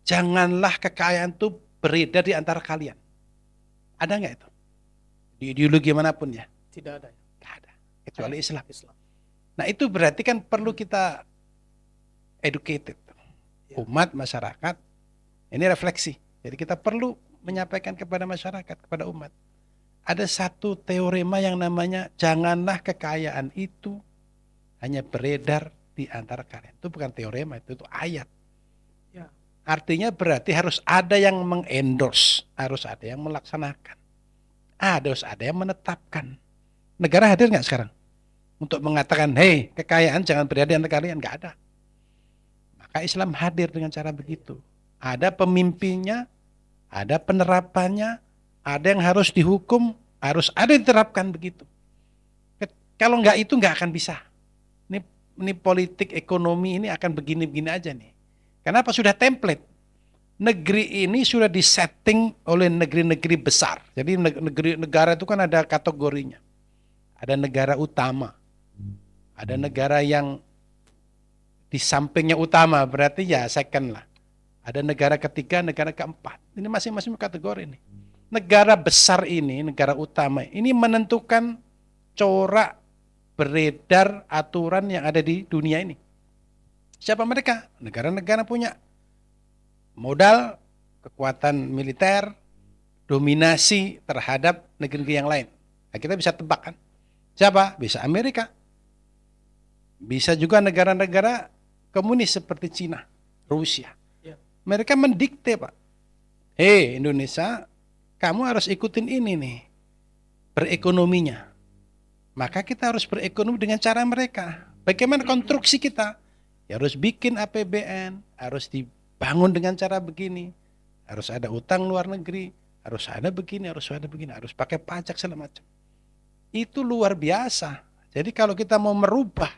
janganlah kekayaan itu beredar di antara kalian. Ada nggak itu? Di ideologi manapun ya? Tidak ada. Nggak ada. Kecuali Islam. Islam. Nah itu berarti kan perlu kita educated. Ya. Umat, masyarakat, ini refleksi. Jadi kita perlu menyampaikan kepada masyarakat, kepada umat. Ada satu teorema yang namanya janganlah kekayaan itu hanya beredar di antara kalian. Itu bukan teorema, itu ayat. Ya. Artinya berarti harus ada yang mengendorse, harus ada yang melaksanakan, harus ada yang menetapkan. Negara hadir nggak sekarang untuk mengatakan, hei kekayaan jangan beredar di antara kalian? Nggak ada. Maka Islam hadir dengan cara begitu. Ada pemimpinnya, ada penerapannya, ada yang harus dihukum, harus ada yang diterapkan begitu. Kalau nggak itu nggak akan bisa. Ini politik ekonomi ini akan begini-begini aja nih. Kenapa? Sudah template. Negeri ini sudah disetting oleh negeri-negeri besar. Jadi negara itu kan ada kategorinya. Ada negara utama. Ada negara yang di sampingnya utama, berarti ya second lah. Ada negara ketiga, negara keempat. Ini masing-masing kategori nih. Negara besar ini, negara utama, ini menentukan corak beredar aturan yang ada di dunia ini. Siapa mereka? Negara-negara punya modal, kekuatan militer, dominasi terhadap negeri-negeri yang lain. Nah, kita bisa tebak kan? Siapa? Bisa Amerika. Bisa juga negara-negara komunis seperti Cina, Rusia. Ya. Mereka mendikte, Pak. Hei Indonesia, kamu harus ikutin ini nih, berekonominya. Maka kita harus berekonomi dengan cara mereka. Bagaimana konstruksi kita? Ya harus bikin APBN, harus dibangun dengan cara begini. Harus ada utang luar negeri, harus ada begini, harus ada begini, harus pakai pajak segala macam. itu luar biasa. Jadi kalau kita mau merubah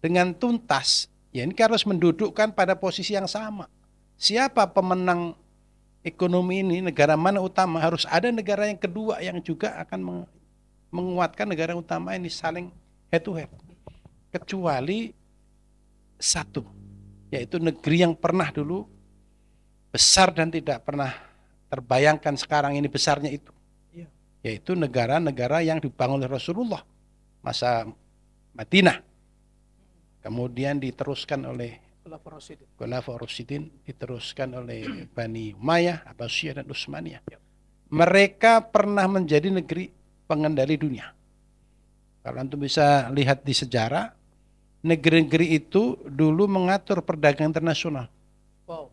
dengan tuntas, ya ini harus mendudukkan pada posisi yang sama. Siapa pemenang ekonomi ini, negara mana utama, harus ada negara yang kedua yang juga akan menguatkan negara utama ini saling head to head. Kecuali satu, yaitu negeri yang pernah dulu besar dan tidak pernah terbayangkan sekarang ini besarnya itu. Yaitu negara-negara yang dibangun oleh Rasulullah masa Madinah. Kemudian diteruskan oleh Khulafaur Rasyidin, diteruskan oleh Bani Umayyah, Abbasiyah dan Utsmaniyah. Mereka pernah menjadi negeri pengendali dunia. Kalau antum bisa lihat di sejarah, negeri-negeri itu dulu mengatur perdagangan internasional. Wow.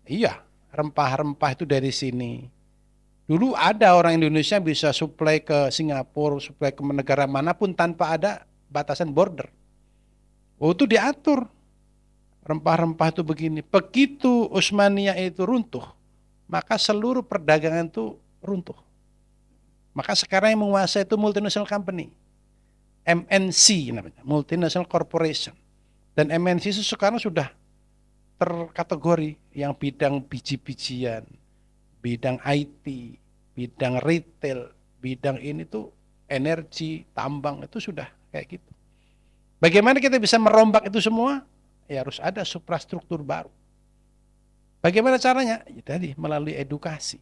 Iya, rempah-rempah itu dari sini. Dulu ada orang Indonesia bisa suplai ke Singapura, suplai ke negara manapun tanpa ada batasan border. Oh, itu diatur. Rempah-rempah itu begini. Begitu Utsmaniyah itu runtuh, maka seluruh perdagangan itu runtuh. Maka sekarang yang menguasai itu multinational company. MNC namanya, multinational corporation. Dan MNC itu sekarang sudah terkategori yang bidang biji-bijian, bidang IT, bidang retail, bidang ini tuh energi, tambang, itu sudah kayak gitu. Bagaimana kita bisa merombak itu semua? Ya harus ada suprastruktur baru. Bagaimana caranya? Ya tadi melalui edukasi.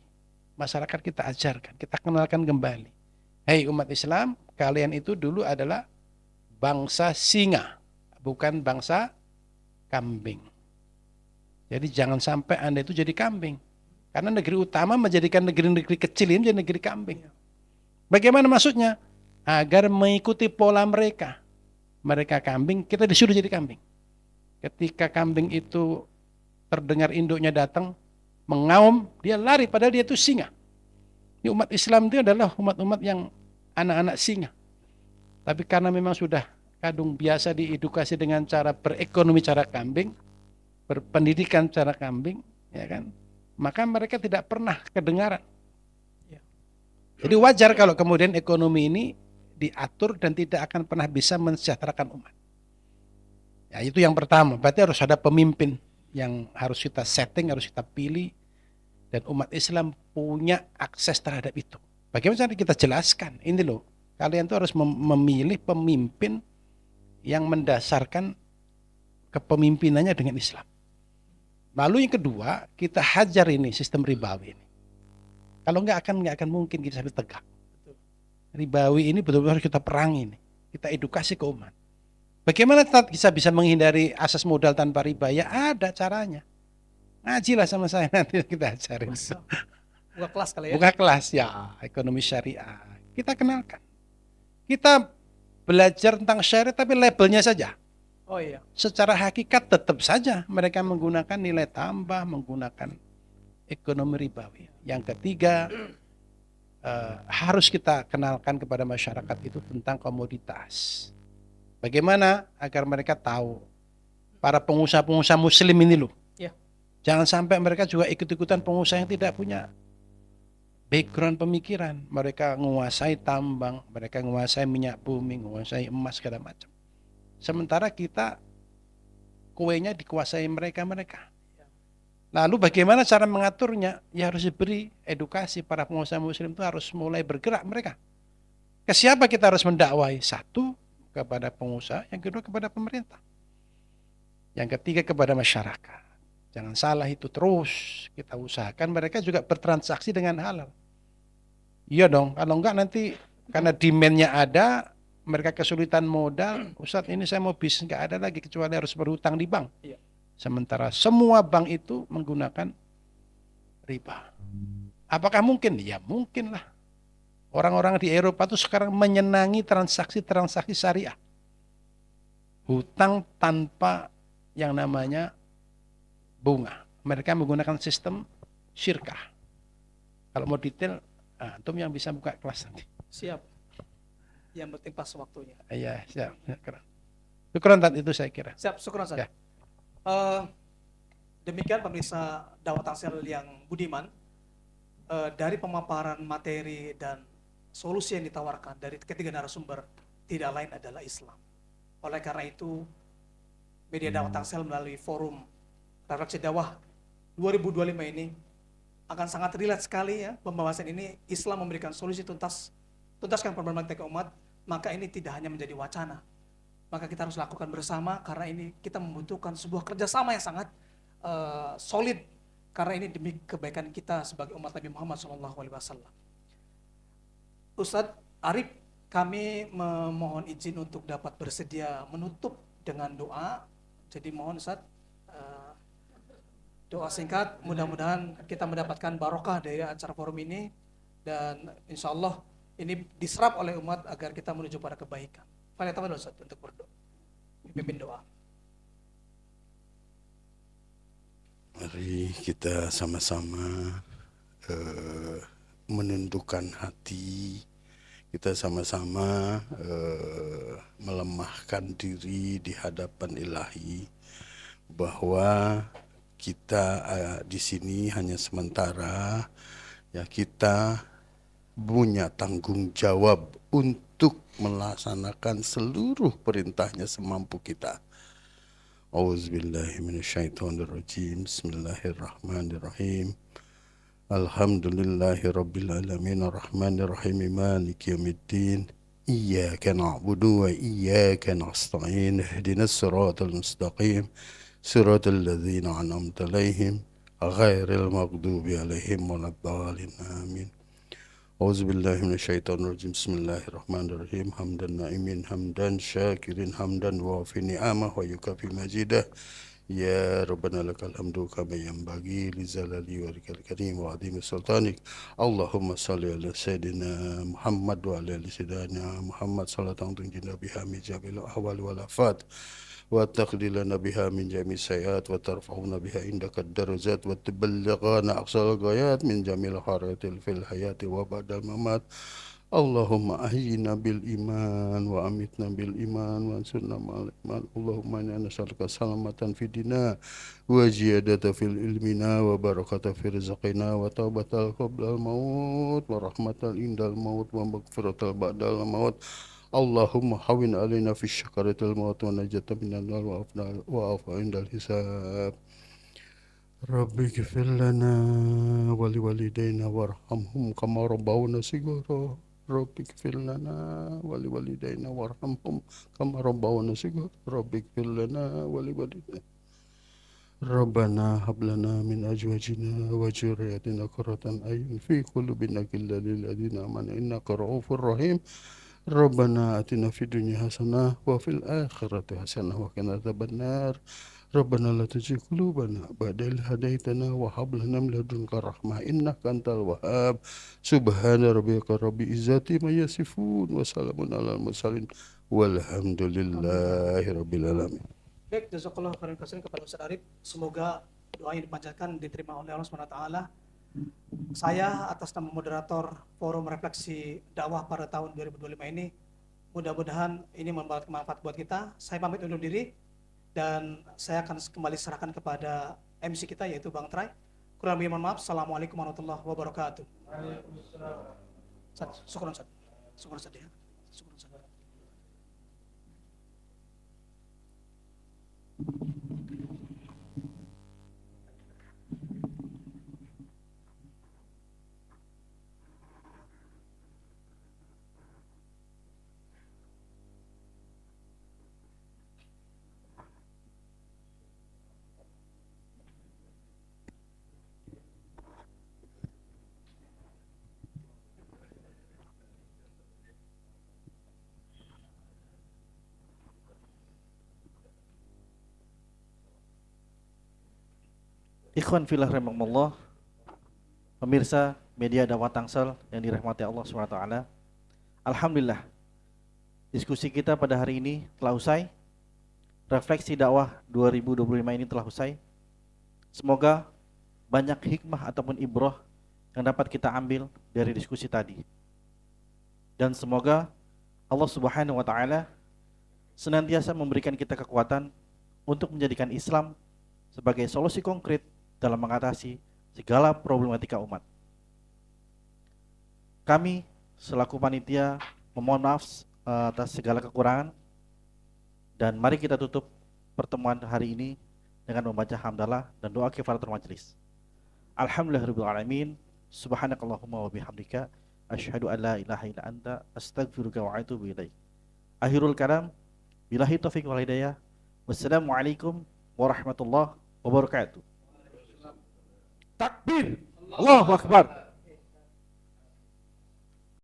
Masyarakat kita ajarkan, kita kenalkan kembali. Hei umat Islam, kalian itu dulu adalah bangsa singa, bukan bangsa kambing. Jadi jangan sampai Anda itu jadi kambing. Karena negeri utama menjadikan negeri-negeri kecil ini menjadi negeri kambing. Bagaimana maksudnya? Agar mengikuti pola mereka. Mereka kambing, kita disuruh jadi kambing. Ketika kambing itu terdengar induknya datang, mengaum, dia lari padahal dia itu singa. Ini umat Islam itu adalah umat-umat yang anak-anak singa. Tapi karena memang sudah kadung biasa diedukasi dengan cara berekonomi cara kambing, berpendidikan cara kambing, ya kan? Maka mereka tidak pernah kedengaran. Jadi wajar kalau kemudian ekonomi ini diatur dan tidak akan pernah bisa mensejahterakan umat. Ya itu yang pertama, berarti harus ada pemimpin yang harus kita setting, harus kita pilih, dan umat Islam punya akses terhadap itu. Bagaimana cara kita jelaskan? Ini loh, kalian tuh harus memilih pemimpin yang mendasarkan kepemimpinannya dengan Islam. Lalu yang kedua, kita hajar ini sistem ribawi ini. Kalau nggak akan mungkin kita sampai tegak. Ribawi ini betul-betul harus kita perangi ini. Kita edukasi ke umat. Bagaimana kita bisa menghindari asas modal tanpa riba? Ya ada caranya. Ngajilah sama saya nanti kita ajarin. Buka kelas kali ya. Buka kelas ya, ekonomi syariah. Kita kenalkan. Kita belajar tentang syariah tapi labelnya saja. Oh iya. Secara hakikat tetap saja mereka menggunakan nilai tambah, menggunakan ekonomi ribawi. Yang ketiga, harus kita kenalkan kepada masyarakat itu tentang komoditas. Bagaimana agar mereka tahu para pengusaha-pengusaha muslim ini loh. Ya. Jangan sampai mereka juga ikut-ikutan pengusaha yang tidak punya background pemikiran. Mereka menguasai tambang, mereka menguasai minyak bumi, menguasai emas segala macam. Sementara kita kuenya dikuasai mereka-mereka. Lalu bagaimana cara mengaturnya? Ya harus diberi edukasi para pengusaha muslim itu harus mulai bergerak mereka. Ke siapa kita harus mendakwai? Satu, kepada pengusaha, yang kedua kepada pemerintah. Yang ketiga kepada masyarakat. Jangan salah itu terus kita usahakan mereka juga bertransaksi dengan halal. Iya dong, kalau enggak nanti karena demand-nya ada, mereka kesulitan modal, Ustadz ini saya mau bisnis, enggak ada lagi kecuali harus berhutang di bank. Iya. Sementara semua bank itu menggunakan riba. Apakah mungkin? Ya mungkin lah. Orang-orang di Eropa itu sekarang menyenangi transaksi-transaksi syariah. Hutang tanpa yang namanya bunga. Mereka menggunakan sistem syirkah. Kalau mau detail, antum yang bisa buka kelas nanti. Siap. Yang penting pas waktunya. Iya, siap. Syukran itu saya kira. Siap, syukur Ustaz. Ya. Demikian pemirsa Dakwah Tangsel yang budiman, dari pemaparan materi dan solusi yang ditawarkan dari ketiga narasumber tidak lain adalah Islam. Oleh karena itu, Media Dakwah Tangsel melalui forum Refleksi Dakwah 2025 ini akan sangat relate sekali ya pembahasan ini. Islam memberikan solusi tuntaskan problematika umat, maka ini tidak hanya menjadi wacana, maka kita harus lakukan bersama karena ini kita membutuhkan sebuah kerjasama yang sangat solid karena ini demi kebaikan kita sebagai umat Nabi Muhammad SAW. Ustadz Arif, kami memohon izin untuk dapat bersedia menutup dengan doa. Jadi mohon Ustadz doa singkat, mudah-mudahan kita mendapatkan barokah dari acara forum ini dan insya Allah ini diserap oleh umat agar kita menuju pada kebaikan. Fadhil Ustaz untuk berdoa, pimpin doa. Mari kita sama-sama menundukkan hati, kita sama-sama melemahkan diri di hadapan Ilahi bahwa kita di sini hanya sementara, ya kita punya tanggung jawab untuk melaksanakan seluruh perintahnya semampu kita. Auzubillahi minasyaitonirrajim. Bismillahirrahmanirrahim. Alhamdulillahi rabbil alamin arrahmanir rahim maliki yaumiddin. Iyyaka na'budu wa iyyaka nasta'in. Ihdinas siratal mustaqim. Siratal ladzina an'amta 'alaihim ghairil maghdubi 'alaihim waladdallin. Amin. Auzubillahi minasyaitonirrajim. Bismillahirrahmanirrahim. Hamdan na'imin hamdan syakirin hamdan wa fi ni'amah wa yukafi majidah. Ya Rabbana lakal hamdu kama yanbaghi li zalali walikal karim wa azimi sultanik. Allahumma salli ala sayyidina Muhammad wa ala ali sayyidina Muhammad salatan tunjina biha min jamil ahwal wal afat wa taqdilana biha min jami sayat wa tarfa'una biha indaka darajat wa tuballighana aqsal ghayat min jamil kharatil fil hayati wa ba'dal mamat. Allahumma ahyina bil iman wa amitna bil iman wa ansurna ma'al iman. Allahumma inna nas'aluka salamatan fi dina wa ziyadata fil ilmina wa barakata fi rizqina wa taubatal qabla al maut wa rahmatal indal maut wa maghfiratal ba'dal maut. Allahumma hawin alaina fi syakaratil maut wa najata minan nar wa afa indal hisab. Rabbi ghfir lana wa liwalidayna warhamhum kama rabbawna shighara. Rabbi ghfir lana wa liwalidayna warhamhum kama rabbawna shighara. Rabbi ghfir lana wa liwalidayna. Rabbana hab lana min azwajina wa dhurriyyatina qurratan a'yun fi qulubina ghillan lil ladzina amanu innaka ra'ufur rahim. Rabbana atina fid dunya hasanah wa fil akhirati hasanah wa qina adzabannar. Rabbana la tuzigh qulubana ba'da idh hadaitana wa hab lana min ladunka rahmah innaka antal wahhab. Subhana rabbika rabbil izzati ma yasifun wa salamun alal mursalin walhamdulillahi rabbil alamin. Baik, jazakallahu khairan katsiran kepada Ustaz Arif. Semoga doa yang dipanjatkan diterima oleh Allah Subhanahu wa taala. Saya atas nama moderator Forum Refleksi Dakwah pada tahun 2025 ini, mudah-mudahan ini membawa manfaat buat kita. Saya pamit undur diri dan saya akan kembali serahkan kepada MC kita yaitu Bang Trai. Kurang lebih mohon maaf. Assalamualaikum warahmatullahi wabarakatuh. Syukuran Ustaz. Syukuran Ustaz ya. Syukuran Ustaz. Ikhwan fillah rahimakumullah, pemirsa media dakwah Tangsel yang dirahmati Allah SWT. Alhamdulillah, diskusi kita pada hari ini telah usai. Refleksi dakwah 2025 ini telah usai. Semoga banyak hikmah ataupun ibrah yang dapat kita ambil dari diskusi tadi. Dan semoga Allah Subhanahu wa taala senantiasa memberikan kita kekuatan untuk menjadikan Islam sebagai solusi konkret dalam mengatasi segala problematika umat. Kami selaku panitia memohon maaf atas segala kekurangan, dan mari kita tutup pertemuan hari ini dengan membaca hamdalah dan doa kifaratul majelis. Alhamdulillahirabbil alamin, subhanakallahumma wa bihamdika asyhadu an la ilaha illa anta astaghfiruka wa atubu ilaik. Akhirul kalam, billahi taufiq wal hidayah. Wassalamualaikum warahmatullahi wabarakatuh. Takbir, Allahu akbar.